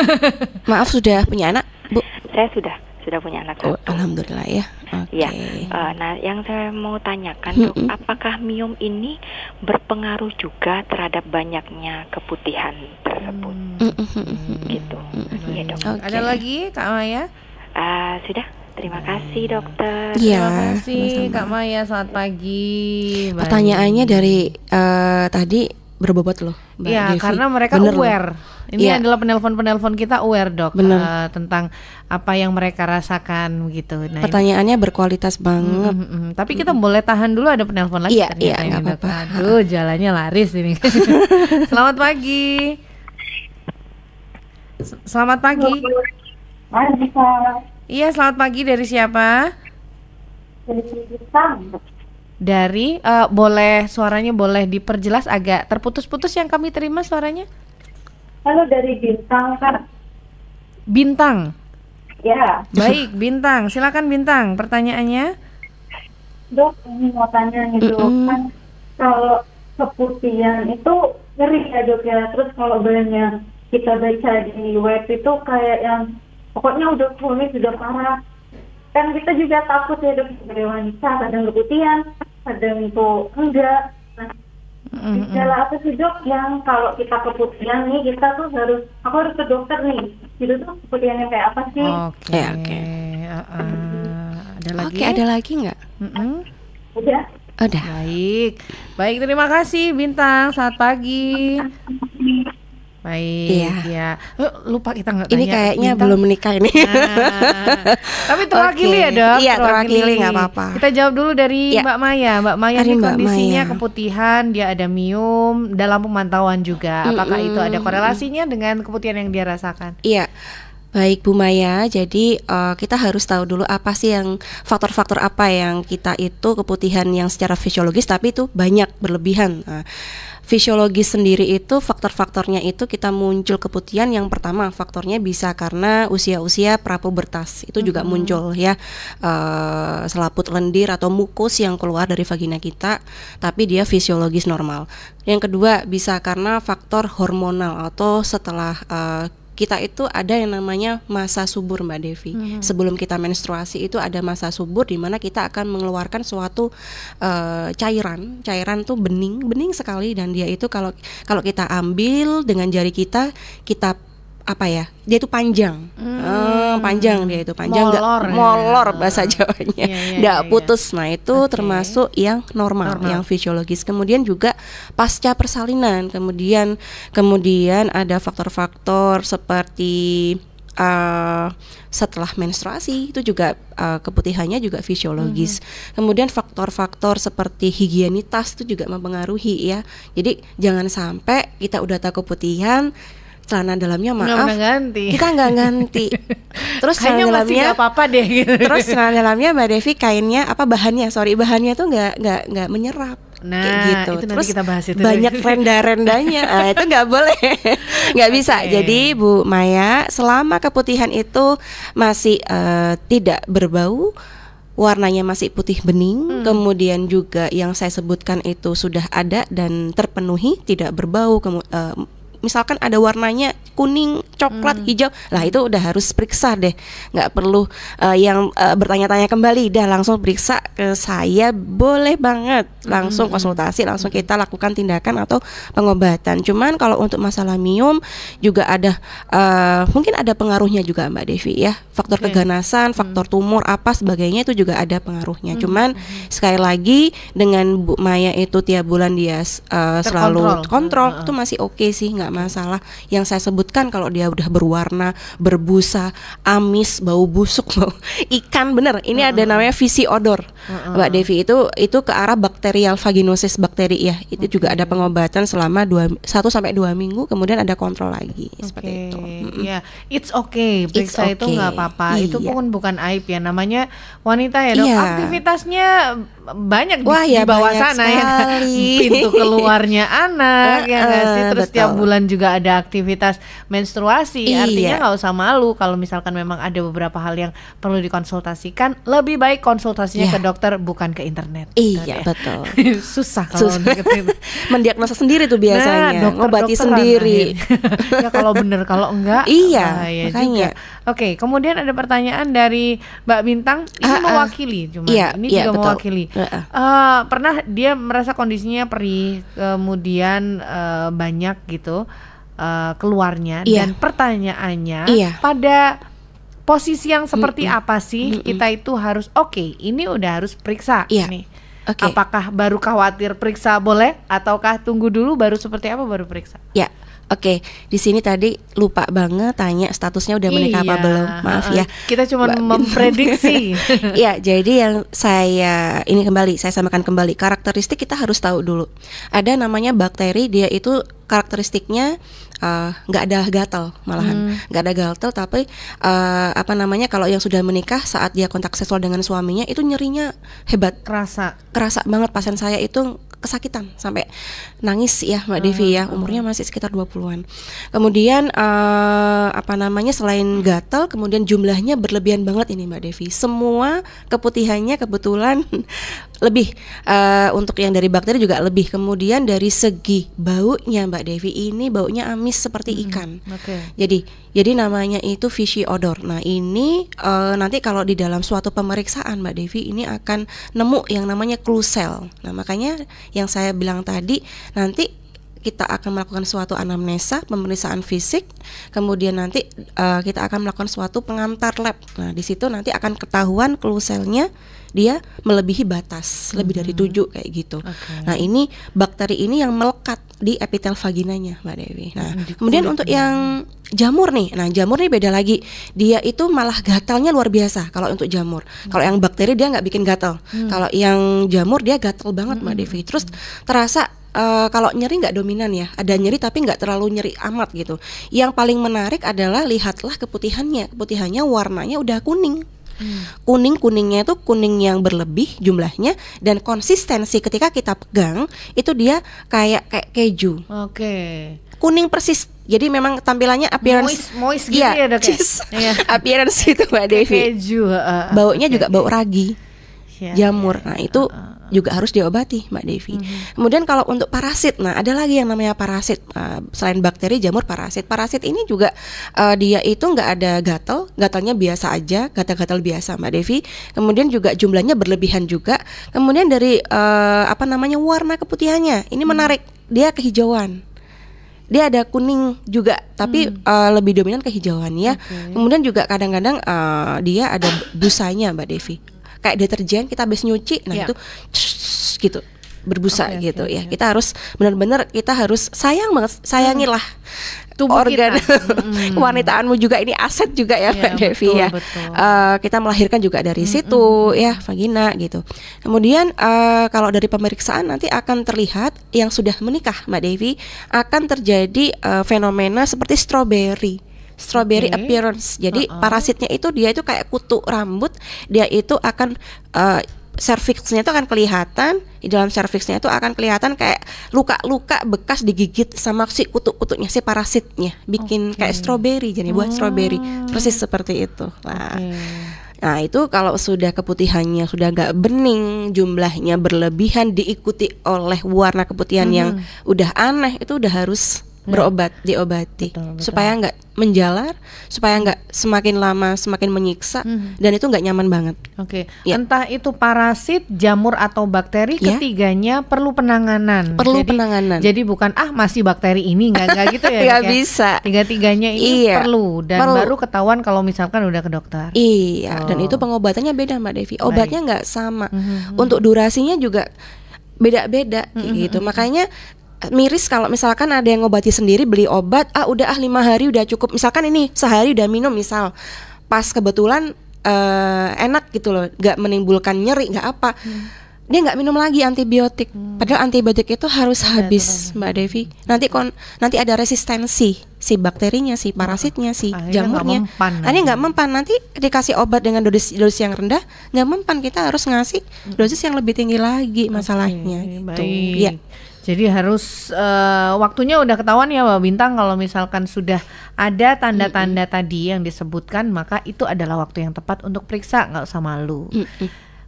Maaf, sudah punya anak Bu? Saya sudah punya anak satu. Alhamdulillah ya. Iya. Nah yang saya mau tanyakan dok, apakah mium ini berpengaruh juga terhadap banyaknya keputihan tersebut? Gitu. Iya dok. Ada lagi Kak Maya? Sudah. Terima kasih dokter. Terima kasih Kak Maya, selamat pagi. Pertanyaannya dari tadi berbobot loh Mbak Devi. Karena mereka aware. Ini adalah penelpon kita aware dok, tentang apa yang mereka rasakan gitu. Nah, pertanyaannya berkualitas banget. Tapi kita boleh tahan dulu, ada penelpon lagi. Iya nggak apa-apa. Aduh jalannya laris ini. Selamat pagi. Selamat pagi. Iya selamat pagi, dari siapa? Dari boleh suaranya boleh diperjelas, agak terputus-putus yang kami terima suaranya. Halo, dari Bintang kan. Bintang. Ya. Baik Bintang, silakan Bintang, pertanyaannya. Dok, ini mau tanya gitu kan, kalau keputihan itu ngeri ya dok ya. Terus kalau banyak kita baca di web itu kayak yang pokoknya udah kronis, udah parah. Kan kita juga takut ya dok, sebagai wanita kadang keputihan, kadang itu enggak. Nah, gejala apa sih dok yang kalau kita keputihan nih kita tuh aku harus ke dokter nih, gitu tuh keputihannya kayak apa sih? Oke. Ada lagi? Ada lagi nggak? Udah. Baik, terima kasih Bintang, selamat pagi. Baik, ya. Lupa kita nggak tanya. Ini kayaknya belum menikah ini. Nah, tapi terwakili ya dok? Iya terwakili, nggak apa-apa. Kita jawab dulu dari Mbak Maya. Mbak Maya ini kondisinya Maya. Keputihan, dia ada miom, dalam pemantauan juga. Apakah itu ada korelasinya dengan keputihan yang dia rasakan? Iya. Baik Bu Maya, jadi kita harus tahu dulu apa sih yang faktor-faktor apa yang kita itu keputihan yang secara fisiologis tapi itu banyak berlebihan. Nah, fisiologis sendiri itu faktor-faktornya itu kita muncul keputihan, yang pertama faktornya bisa karena usia-usia prapubertas itu juga muncul ya, selaput lendir atau mukus yang keluar dari vagina kita tapi dia fisiologis normal. Yang kedua bisa karena faktor hormonal atau setelah kita itu ada yang namanya masa subur Mbak Devi. Sebelum kita menstruasi itu ada masa subur di mana kita akan mengeluarkan suatu cairan tuh bening sekali, dan dia itu kalau kita ambil dengan jari kita apa ya, dia itu panjang, panjang dia itu panjang, molor bahasa Jawanya, nggak putus. Nah itu termasuk yang normal, yang fisiologis. Kemudian juga pasca persalinan, kemudian ada faktor-faktor seperti setelah menstruasi itu juga keputihannya juga fisiologis. Kemudian faktor-faktor seperti higienitas itu juga mempengaruhi ya. Jadi jangan sampai kita udah tahu keputihan, celana dalamnya kita nggak ganti. Terus kayaknya masih nggak apa-apa deh gitu. Terus celana dalamnya Mbak Devi kainnya bahannya tuh nggak menyerap. Nah, kayak gitu. Itu terus nanti kita bahas itu banyak renda-rendanya. Itu nggak boleh, nggak bisa. Jadi Bu Maya, selama keputihan itu masih tidak berbau, warnanya masih putih bening, kemudian juga yang saya sebutkan itu sudah ada dan terpenuhi, tidak berbau, misalkan ada warnanya kuning, coklat, hijau, lah itu udah harus periksa deh, nggak perlu yang bertanya-tanya kembali, dah langsung periksa ke saya, boleh banget langsung konsultasi, langsung kita lakukan tindakan atau pengobatan. Cuman kalau untuk masalah miom juga ada mungkin ada pengaruhnya juga Mbak Devi ya, faktor keganasan, faktor tumor apa sebagainya itu juga ada pengaruhnya. Cuman sekali lagi dengan Bu Maya itu tiap bulan dia selalu kontrol, itu masih oke sih, nggak masalah. Yang saya sebutkan kalau dia udah berwarna, berbusa, amis, bau busuk, bau ikan, bener. Ini ada namanya visiodor, Mbak Devi, itu ke arah bakterial vaginosis bakteri ya. Itu juga ada pengobatan selama 1 sampai 2 minggu, kemudian ada kontrol lagi seperti itu. Ya, it's okay. Periksa itu nggak apa-apa. Itu pun bukan aib ya. Namanya wanita ya dok. Aktivitasnya banyak di bawah sana ya. Pintu keluarnya anak ya nggak sih. Terus tiap bulan juga ada aktivitas menstruasi. Artinya nggak usah malu kalau misalkan memang ada beberapa hal yang perlu dikonsultasikan. Lebih baik konsultasinya ke dokter, bukan ke internet. Iya betul. Susah kalau mendiagnosa sendiri tuh biasanya, ngobati sendiri. Ya kalau bener, kalau enggak makanya. Oke, kemudian ada pertanyaan dari Mbak Bintang. Ini mewakili, ini juga mewakili. Pernah dia merasa kondisinya perih, kemudian banyak gitu keluarnya, dan pertanyaannya pada posisi yang seperti apa sih kita itu harus ini udah harus periksa nih. Apakah baru khawatir periksa boleh, ataukah tunggu dulu baru seperti apa baru periksa? Oke, di sini tadi lupa banget tanya statusnya udah menikah apa belum. Maaf ya. Kita cuma memprediksi. Ya, jadi yang saya samakan kembali, karakteristik kita harus tahu dulu. Ada namanya bakteri, dia itu karakteristiknya nggak ada gatal, malahan nggak ada gatal, tapi kalau yang sudah menikah saat dia kontak seksual dengan suaminya itu nyerinya hebat, kerasa banget. Pasien saya itu kesakitan sampai nangis ya Mbak Devi ya, umurnya masih sekitar 20-an. Kemudian selain gatal, kemudian jumlahnya berlebihan banget ini Mbak Devi. Semua keputihannya kebetulan lebih, untuk yang dari bakteri juga lebih. Kemudian dari segi baunya Mbak Devi, ini baunya amis seperti ikan. Jadi namanya itu visiodor. Nah ini nanti kalau di dalam suatu pemeriksaan Mbak Devi ini akan nemu yang namanya clue cell. Nah makanya yang saya bilang tadi, nanti kita akan melakukan suatu anamnesa, pemeriksaan fisik, kemudian nanti kita akan melakukan suatu pengantar lab. Nah, di situ nanti akan ketahuan clue selnya dia melebihi batas, lebih dari 7 kayak gitu. Nah, ini bakteri ini yang melekat di epitel vaginanya, Mbak Dewi. Nah, kemudian untuk yang jamur nih, nah jamur nih beda lagi. Dia itu malah gatalnya luar biasa kalau untuk jamur. Kalau yang bakteri dia nggak bikin gatal. Kalau yang jamur dia gatal banget, Mbak Devi. Terus terasa kalau nyeri nggak dominan ya, ada nyeri tapi nggak terlalu nyeri amat gitu. Yang paling menarik adalah lihatlah keputihannya. Keputihannya warnanya udah kuning. Kuningnya itu kuning yang berlebih jumlahnya, dan konsistensi ketika kita pegang itu dia kayak keju. Kuning persis. Jadi memang tampilannya appearance moist gitu ya, Dok. Appearance itu, Mbak Devi. Keju. Baunya juga bau ragi. Jamur. Nah, itu juga harus diobati, Mbak Devi. Kemudian kalau untuk parasit, nah ada lagi yang namanya parasit. Selain bakteri, jamur, parasit. Parasit ini juga dia itu nggak ada gatalnya biasa aja, gatal-gatal biasa, Mbak Devi. Kemudian juga jumlahnya berlebihan juga. Kemudian dari warna keputihannya, ini menarik, dia kehijauan. Dia ada kuning juga, tapi lebih dominan kehijauan ya. Kemudian juga kadang-kadang dia ada busanya, Mbak Devi. Kayak deterjen kita habis nyuci, nah itu gitu berbusa gitu ya. Kita harus benar-benar kita harus sayangilah tubuh organ kewanitaanmu juga, ini aset juga ya, Mbak Devi ya. Kita melahirkan juga dari situ ya, vagina gitu. Kemudian kalau dari pemeriksaan nanti akan terlihat yang sudah menikah, Mbak Devi, akan terjadi fenomena seperti strawberry appearance. Jadi parasitnya itu dia itu kayak kutu rambut, dia itu akan cervixnya itu akan kelihatan, di dalam cervixnya itu akan kelihatan kayak luka-luka bekas digigit sama si kutu-kutunya, si parasitnya, bikin kayak strawberry, jadi buah strawberry, persis seperti itu. Nah itu kalau sudah keputihannya sudah agak bening, jumlahnya berlebihan, diikuti oleh warna keputihan yang udah aneh, itu udah harus diobati. Betul. Supaya nggak menjalar, supaya nggak semakin lama semakin menyiksa, dan itu nggak nyaman banget. Entah itu parasit, jamur atau bakteri, ketiganya perlu penanganan. Jadi bukan masih bakteri ini, nggak gitu ya. Nggak bisa. Tiga-tiganya ini perlu, dan baru ketahuan kalau misalkan udah ke dokter. Dan itu pengobatannya beda, Mbak Devi. Obatnya nggak sama. Untuk durasinya juga beda-beda gitu. Makanya miris kalau misalkan ada yang ngobati sendiri, beli obat, udah 5 hari udah cukup, misalkan ini sehari udah minum, misal pas kebetulan enak gitu loh, gak menimbulkan nyeri, gak apa, dia gak minum lagi antibiotik, padahal antibiotik itu harus habis, Mbak Devi. Nanti ada resistensi si bakterinya, si parasitnya, si jamurnya. Akhirnya nggak mempan. Nanti dikasih obat dengan dosis yang rendah, nggak mempan. Kita harus ngasih dosis yang lebih tinggi lagi masalahnya. Gitu. Ya. Jadi harus waktunya udah ketahuan ya, Mbak Bintang. Kalau misalkan sudah ada tanda-tanda tadi yang disebutkan, maka itu adalah waktu yang tepat untuk periksa, nggak usah malu.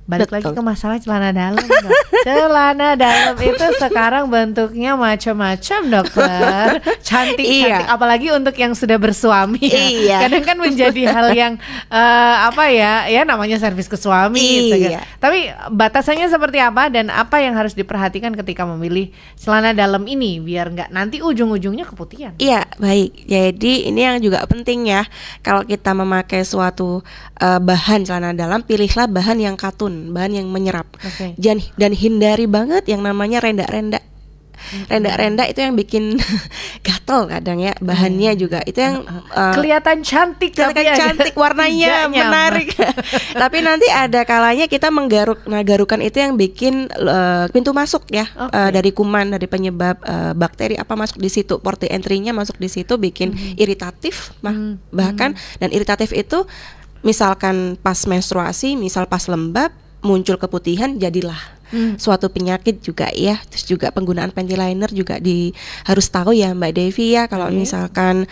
Balik lagi ke masalah celana dalam, dok. Celana dalam itu sekarang bentuknya macam-macam, dokter. Cantik-cantik, apalagi untuk yang sudah bersuami. Kadang kan menjadi hal yang ya namanya servis ke suami. Tapi batasannya seperti apa dan apa yang harus diperhatikan ketika memilih celana dalam ini biar nggak nanti ujung-ujungnya keputihan? Iya, baik. Jadi ini yang juga penting ya. Kalau kita memakai suatu bahan celana dalam, pilihlah bahan yang katun, bahan yang menyerap. Dan hindari banget yang namanya renda-renda. Renda-renda itu yang bikin gatel kadang ya, bahannya juga itu yang kelihatan cantik, warnanya menarik. Tapi nanti ada kalanya kita garukan itu yang bikin pintu masuk ya, dari kuman, dari penyebab bakteri apa masuk di situ, port entry-nya masuk di situ, bikin iritatif bahkan. Dan iritatif itu misalkan pas menstruasi, misal pas lembab muncul keputihan, jadilah suatu penyakit juga ya. Terus juga penggunaan panty liner juga harus tahu ya, Mbak Devi ya. Kalau misalkan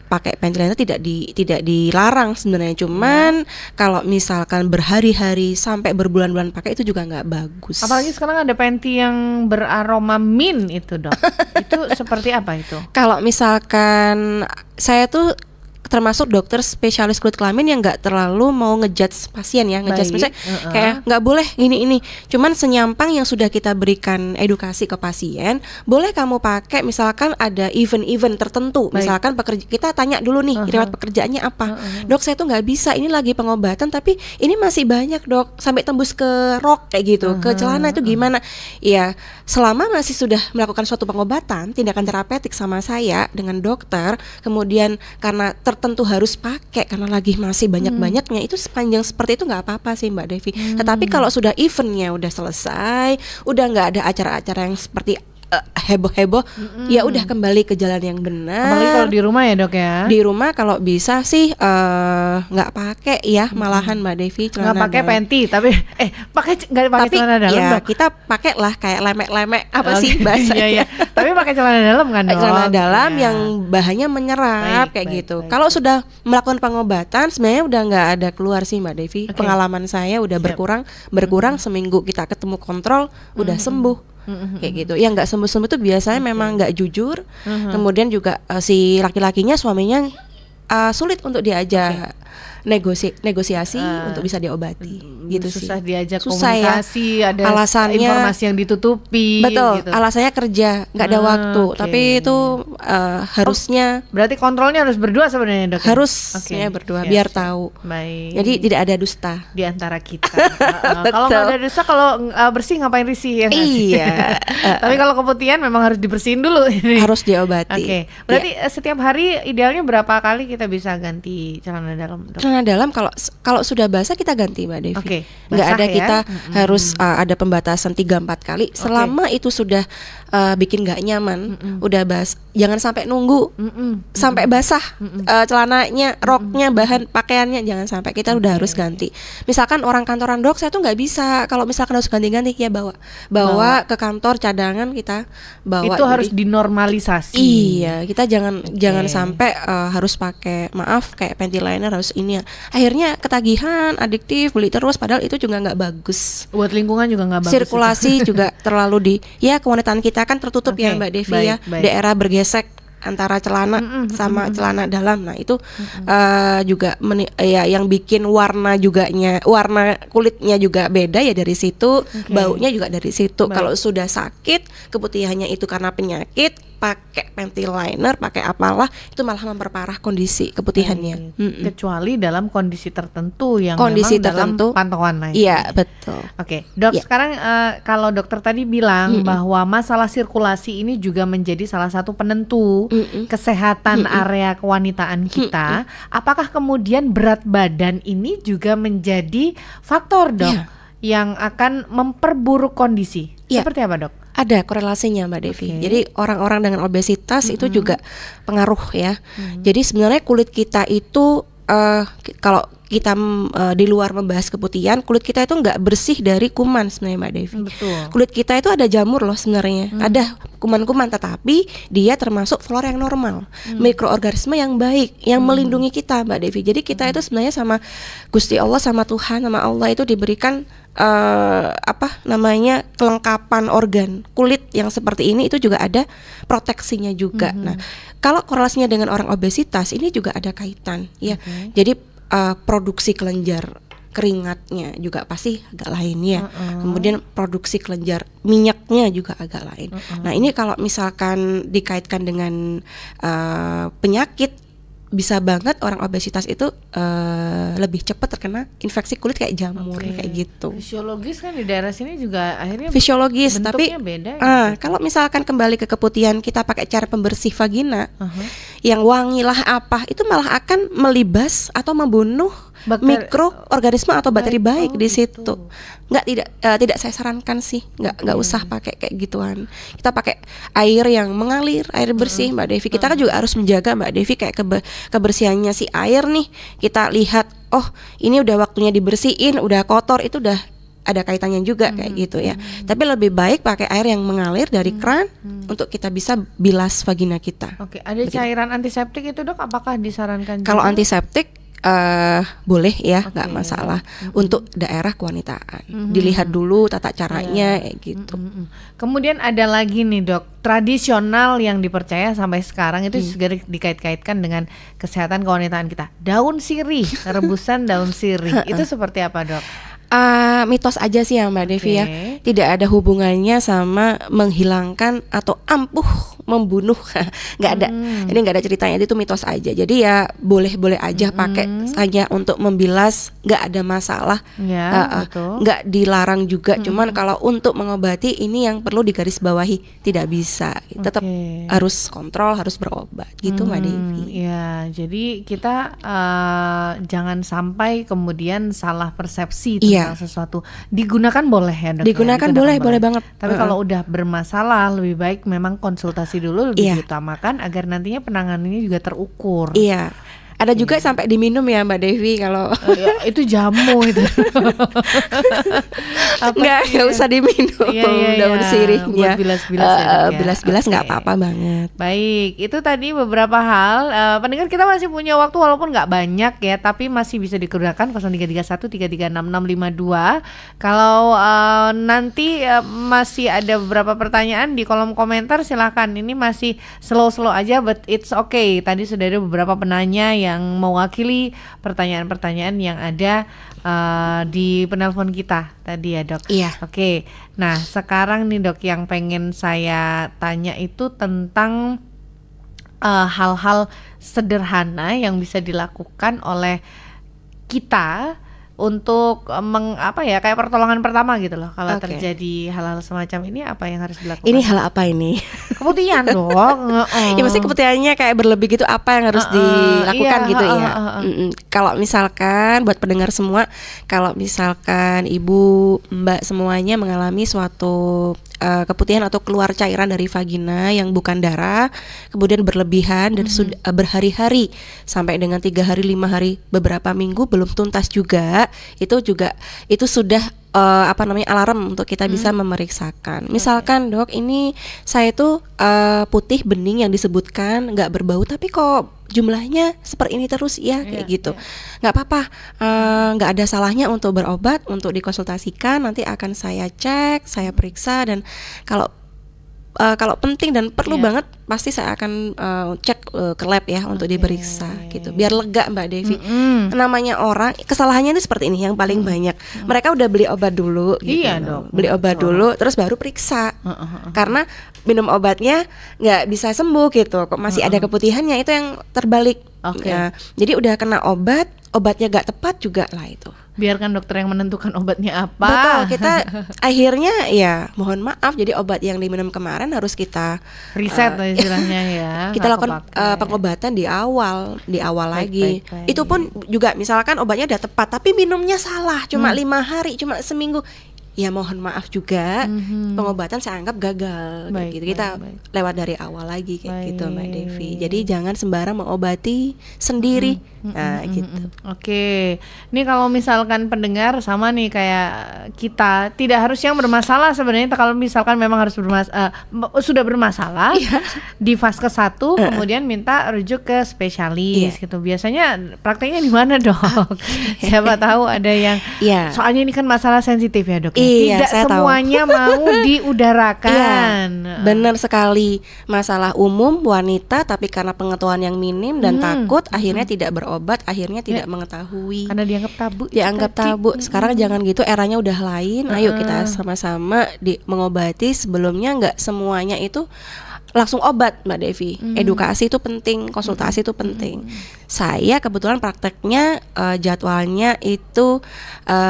pakai panty liner tidak dilarang sebenarnya, cuman kalau misalkan berhari-hari sampai berbulan-bulan pakai itu juga nggak bagus. Apalagi sekarang ada panty yang beraroma mint itu, dok. Itu seperti apa itu? Kalau misalkan saya tuh termasuk dokter spesialis kulit kelamin yang nggak terlalu mau ngejudge pasien ya, ngejudge misalnya kayak nggak boleh ini. Cuman senyampang yang sudah kita berikan edukasi ke pasien, boleh kamu pakai misalkan ada event-event tertentu, misalkan kita tanya dulu nih riwayat pekerjaannya apa. Dok, saya tuh nggak bisa, ini lagi pengobatan tapi ini masih banyak dok, sampai tembus ke rok kayak gitu, ke celana itu gimana? Ya selama masih sudah melakukan suatu pengobatan, tindakan terapeutik sama saya dengan dokter, kemudian karena tertentu harus pakai karena lagi masih banyak-banyaknya, itu sepanjang seperti itu nggak apa-apa sih Mbak Devi. Tetapi kalau sudah eventnya udah selesai, udah nggak ada acara-acara yang seperti heboh-heboh, ya udah kembali ke jalan yang benar. Apalagi kalau di rumah ya dok ya. Di rumah kalau bisa sih nggak pakai ya, malahan Mbak Devi celana nggak pakai panty, tapi nggak pakai celana dalam ya, dok. kita pakai lah kayak lemek-lemek sih bahasanya. Iya. Tapi pakai celana dalam kan dok. Celana dalam yang bahannya menyerap gitu. Kalau sudah melakukan pengobatan sebenarnya udah nggak ada keluar sih Mbak Devi. Pengalaman saya udah berkurang seminggu kita ketemu kontrol udah sembuh. Kayak gitu. Yang nggak sembuh-sembuh itu biasanya memang nggak jujur. Kemudian juga si laki-lakinya, suaminya sulit untuk diajak negosiasi untuk bisa diobati gitu sih. Susah diajak komunikasi, ya. Ada alasannya, informasi yang ditutupi. Betul, gitu. Alasannya kerja, nggak ada waktu. Tapi itu harusnya. Berarti kontrolnya harus berdua sebenarnya dok. Harusnya berdua, biar tahu. Baik. Jadi tidak ada dusta di antara kita. Kalau nggak ada dusta, kalau bersih ngapain risih ya? Iya. Tapi kalau keputihan memang harus dibersihin dulu. Harus diobati. Berarti setiap hari idealnya berapa kali kita bisa ganti celana dalam dok? Celana dalam kalau sudah basah kita ganti Mbak Devi. Nggak ada ya? kita harus ada pembatasan 3-4 kali. Selama itu sudah bikin nggak nyaman, udah basah, jangan sampai nunggu sampai basah celananya, roknya, bahan pakaiannya, jangan sampai. Kita udah harus ganti. Misalkan orang kantoran dok, saya tuh nggak bisa kalau misalkan harus ganti-ganti, ya bawa ke kantor cadangan, kita bawa. Itu harus dinormalisasi. Iya, kita jangan sampai harus pakai, maaf, kayak panty liner harus ini. Akhirnya ketagihan, adiktif, beli terus, padahal itu juga nggak bagus. Buat lingkungan juga nggak bagus. Sirkulasi juga terlalu kewanitaan kita kan tertutup ya Mbak Devi ya. Daerah bergesek antara celana sama celana dalam. Nah itu juga yang bikin warna kulitnya juga beda ya dari situ, baunya juga dari situ. Kalau sudah sakit, keputihannya itu karena penyakit, pakai panty liner, pakai apalah, itu malah memperparah kondisi keputihannya. Kecuali dalam kondisi tertentu yang kondisi memang tertentu, dalam pantauan lain. Iya betul. Dok, sekarang kalau dokter tadi bilang bahwa masalah sirkulasi ini juga menjadi salah satu penentu kesehatan area kewanitaan kita. Apakah kemudian berat badan ini juga menjadi faktor dok yang akan memperburuk kondisi? Seperti apa dok? Ada korelasinya Mbak Devi. Jadi orang-orang dengan obesitas itu juga pengaruh ya. Jadi sebenarnya kulit kita itu kalau kita di luar membahas keputihan, kulit kita itu nggak bersih dari kuman sebenarnya Mbak Devi. Betul. Kulit kita itu ada jamur loh sebenarnya, ada kuman-kuman, tetapi dia termasuk flora yang normal, mikroorganisme yang baik, yang melindungi kita Mbak Devi. Jadi kita itu sebenarnya sama Gusti Allah, sama Tuhan, sama Allah itu diberikan kelengkapan organ kulit yang seperti ini, itu juga ada proteksinya juga. Nah, kalau korelasinya dengan orang obesitas ini juga ada kaitan ya. Jadi produksi kelenjar keringatnya juga pasti agak lain ya. Kemudian produksi kelenjar minyaknya juga agak lain. Nah, ini kalau misalkan dikaitkan dengan penyakit, bisa banget orang obesitas itu lebih cepat terkena infeksi kulit kayak jamur kayak gitu. Fisiologis kan di daerah sini juga akhirnya fisiologis, tapi beda gitu. Kalau misalkan kembali ke keputihan, kita pakai cara pembersih vagina yang wangi lah apa, itu malah akan melibas atau membunuh mikroorganisme atau bakteri baik di situ. Tidak saya sarankan sih, nggak usah pakai kayak gituan. Kita pakai air yang mengalir, air bersih Mbak Devi. Kita kan juga harus menjaga Mbak Devi kayak kebersihannya si air nih. Kita lihat, oh ini udah waktunya dibersihin, udah kotor, itu udah ada kaitannya juga kayak gitu ya. Tapi lebih baik pakai air yang mengalir dari keran untuk kita bisa bilas vagina kita. Ada cairan antiseptik itu dok, apakah disarankan juga? Kalau antiseptik boleh ya, nggak masalah. Untuk daerah kewanitaan dilihat dulu tata caranya kayak gitu. Kemudian ada lagi nih dok, tradisional yang dipercaya sampai sekarang itu juga dikait-kaitkan dengan kesehatan kewanitaan kita. Daun sirih, rebusan daun sirih itu seperti apa dok? Mitos aja sih ya Mbak Devi ya. Tidak ada hubungannya sama menghilangkan atau ampuh membunuh. Nggak ada. Ini nggak ada ceritanya, itu mitos aja. Jadi ya boleh-boleh aja pakai hanya untuk membilas, nggak ada masalah. Nggak dilarang juga. Cuman kalau untuk mengobati ini yang perlu digarisbawahi, tidak bisa. Tetap harus kontrol, harus berobat gitu Mbak Devi. Ya, jadi kita jangan sampai kemudian salah persepsi tentang sesuatu. Digunakan boleh ya dok? Digunakan boleh banget. Tapi kalau udah bermasalah, lebih baik memang konsultasi dulu, lebih diutamakan agar nantinya penanganannya juga terukur. Iya. Ada juga sampai diminum ya Mbak Devi kalau itu jamu itu. Nggak usah diminum daun sirihnya. Buat bilas-bilas bilas-bilas nggak apa-apa banget. Baik, itu tadi beberapa hal. Pendengar kita masih punya waktu walaupun nggak banyak ya, tapi masih bisa digunakan 0331336652. Kalau nanti masih ada beberapa pertanyaan di kolom komentar, silahkan. Ini masih slow aja, but it's okay. Tadi sudah ada beberapa penanya yang mewakili pertanyaan-pertanyaan yang ada di penelpon kita tadi ya dok. Iya. Oke. Nah sekarang nih dok, yang pengen saya tanya itu tentang hal-hal sederhana yang bisa dilakukan oleh kita untuk kayak pertolongan pertama gitu loh. Kalau terjadi hal-hal semacam ini, apa yang harus dilakukan? Ini hal apa ini? Keputihan dong. Ya maksudnya keputihannya kayak berlebih gitu, apa yang harus dilakukan gitu ya. Kalau misalkan buat pendengar semua, kalau misalkan ibu, mbak semuanya mengalami suatu keputihan atau keluar cairan dari vagina yang bukan darah, kemudian berlebihan dan sudah berhari-hari sampai dengan 3 hari, 5 hari, beberapa minggu belum tuntas juga, itu sudah alarm untuk kita bisa memeriksakan. Misalkan dok, ini saya tuh putih bening yang disebutkan, nggak berbau, tapi kok jumlahnya seperti ini terus ya, kayak gitu. Nggak apa-apa, nggak ada salahnya untuk berobat, untuk dikonsultasikan. Nanti akan saya cek, saya periksa, dan kalau penting dan perlu banget, pasti saya akan cek ke lab ya untuk diperiksa gitu, biar lega Mbak Devi. Namanya orang, kesalahannya itu seperti ini yang paling banyak. Mereka udah beli obat dulu gitu. Iya dong. Beli obat dulu terus baru periksa. Karena minum obatnya nggak bisa sembuh gitu, kok masih ada keputihannya, itu yang terbalik. Ya, jadi udah kena obatnya nggak tepat juga lah itu. Biarkan dokter yang menentukan obatnya apa. Betul, kita akhirnya ya mohon maaf, jadi obat yang diminum kemarin harus kita riset istilahnya ya. Kita lakukan pengobatan di awal lagi. Baik. Itu pun juga misalkan obatnya udah tepat tapi minumnya salah, cuma 5 hari, cuma seminggu. Ya mohon maaf juga, pengobatan saya anggap gagal. Gitu. Kita lewat dari awal lagi kayak gitu Mbak Devi. Jadi jangan sembarang mengobati sendiri. Nah gitu. Oke. Ini kalau misalkan pendengar sama nih kayak kita, tidak harus yang bermasalah sebenarnya. Kalau misalkan memang harus sudah bermasalah di fase 1, kemudian minta rujuk ke spesialis gitu. Biasanya prakteknya di mana dok? Siapa tahu ada yang soalnya ini kan masalah sensitif ya dok. Tidak semuanya mau diudarakan. Benar sekali. Masalah umum wanita, tapi karena pengetahuan yang minim dan takut, akhirnya tidak berobat, akhirnya tidak mengetahui. Karena dianggap tabu. Dianggap tabu. Sekarang jangan gitu, eranya udah lain. Ayo kita sama-sama mengobati. Sebelumnya nggak semuanya itu langsung obat Mbak Devi. Edukasi itu penting, konsultasi itu penting. Saya kebetulan prakteknya jadwalnya itu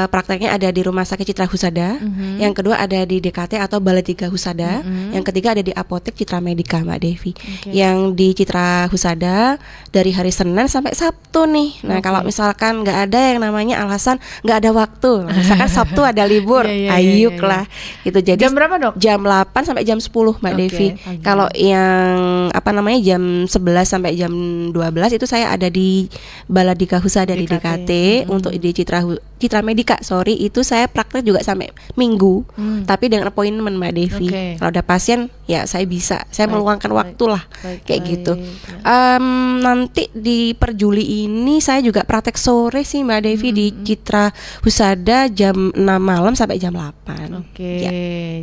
prakteknya ada di Rumah Sakit Citra Husada, yang kedua ada di DKT atau Balai 3 Husada, yang ketiga ada di Apotek Citra Medika Mbak Devi. Yang di Citra Husada dari hari Senin sampai Sabtu nih. Nah kalau misalkan nggak ada yang namanya alasan nggak ada waktu, misalkan Sabtu ada libur, ayuk lah gitu. Jadi jam berapa dok? Jam 8 sampai jam 10 Mbak Devi. Kalau yang jam 11 sampai jam 12 itu saya ada di Baladika Husada di DKT. Untuk di Citra Medika, itu saya praktek juga sampai Minggu. Tapi dengan appointment Mbak Devi. Kalau ada pasien ya saya meluangkan waktu lah kayak gitu. Nanti di per Juli ini saya juga praktek sore sih Mbak Devi di Citra Husada jam 6 malam sampai jam 8.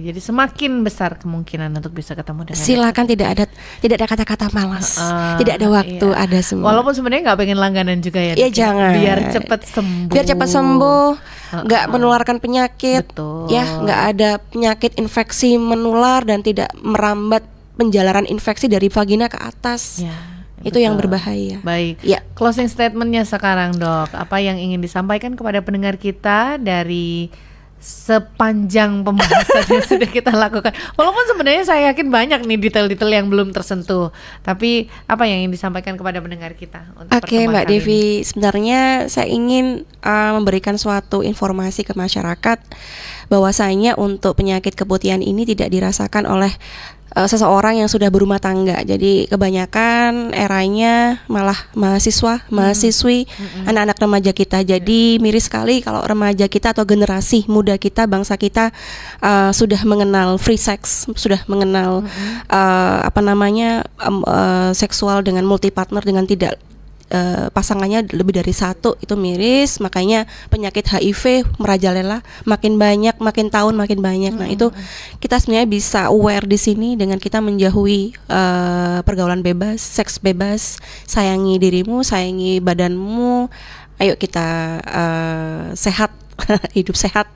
Jadi semakin besar kemungkinan untuk bisa ketemu dengan silakan, tidak ada kata-kata malas, tidak ada waktu, ada semua. Walaupun sebenarnya nggak pengen langganan juga ya. Iya, jangan. Biar cepat sembuh, nggak menularkan penyakit. Betul. Ya, nggak ada penyakit infeksi menular dan tidak merambat penjalaran infeksi dari vagina ke atas. Ya. Itu yang berbahaya. Baik. Ya. Closing statementnya sekarang, Dok. Apa yang ingin disampaikan kepada pendengar kita dari sepanjang pembahasan yang sudah kita lakukan? Walaupun sebenarnya saya yakin banyak nih detail-detail yang belum tersentuh. Tapi apa yang ingin disampaikan kepada pendengar kita? Oke, Mbak Devi. Sebenarnya saya ingin memberikan suatu informasi ke masyarakat bahwasanya untuk penyakit keputihan ini tidak dirasakan oleh seseorang yang sudah berumah tangga. Jadi kebanyakan eranya malah mahasiswi, anak-anak remaja kita. Jadi miris sekali kalau remaja kita atau generasi muda kita, bangsa kita sudah mengenal free sex, sudah mengenal seksual dengan multi partner, dengan tidak pasangannya lebih dari satu. Itu miris. Makanya penyakit HIV merajalela, makin banyak, makin tahun makin banyak. Nah itu kita sebenarnya bisa aware di sini dengan kita menjauhi pergaulan bebas, seks bebas. Sayangi dirimu, sayangi badanmu. Ayo kita sehat, hidup sehat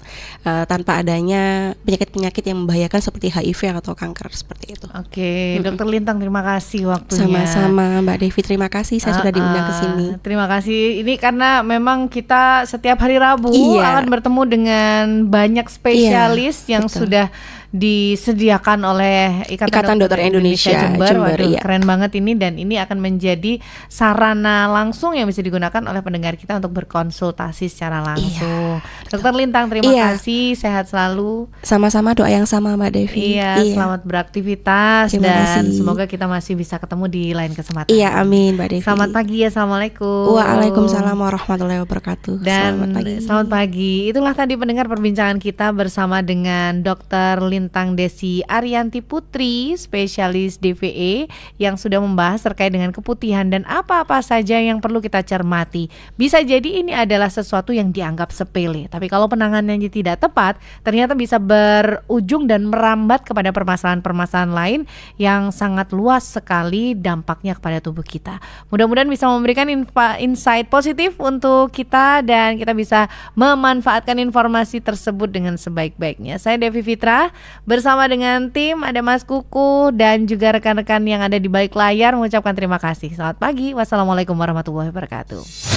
tanpa adanya penyakit-penyakit yang membahayakan seperti HIV atau kanker seperti itu. Oke, Dokter Lintang, terima kasih waktunya. Sama-sama Mbak Devi, terima kasih saya sudah diundang ke sini. Terima kasih. Ini karena memang kita setiap hari Rabu akan bertemu dengan banyak spesialis yang sudah disediakan oleh Ikatan Dokter Indonesia Jember. Waduh, keren banget ini, dan ini akan menjadi sarana langsung yang bisa digunakan oleh pendengar kita untuk berkonsultasi secara langsung. Dokter Lintang, terima kasih, sehat selalu. Sama-sama, doa yang sama Mbak Devi. Selamat beraktivitas dan semoga kita masih bisa ketemu di lain kesempatan. Iya, amin Mbak Devi. Selamat pagi, assalamualaikum. Waalaikumsalam warahmatullahi wabarakatuh. Dan selamat pagi. Itulah tadi pendengar perbincangan kita bersama dengan Dokter Lintang Desi Arianti Putri, spesialis DVE, yang sudah membahas terkait dengan keputihan dan apa-apa saja yang perlu kita cermati. Bisa jadi ini adalah sesuatu yang dianggap sepele, tapi kalau penanganannya tidak tepat, ternyata bisa berujung dan merambat kepada permasalahan-permasalahan lain yang sangat luas sekali dampaknya kepada tubuh kita. Mudah-mudahan bisa memberikan insight positif untuk kita dan kita bisa memanfaatkan informasi tersebut dengan sebaik-baiknya. Saya Devi Fitra bersama dengan tim, ada Mas Kuku dan juga rekan-rekan yang ada di balik layar, mengucapkan terima kasih. Selamat pagi, wassalamualaikum warahmatullahi wabarakatuh.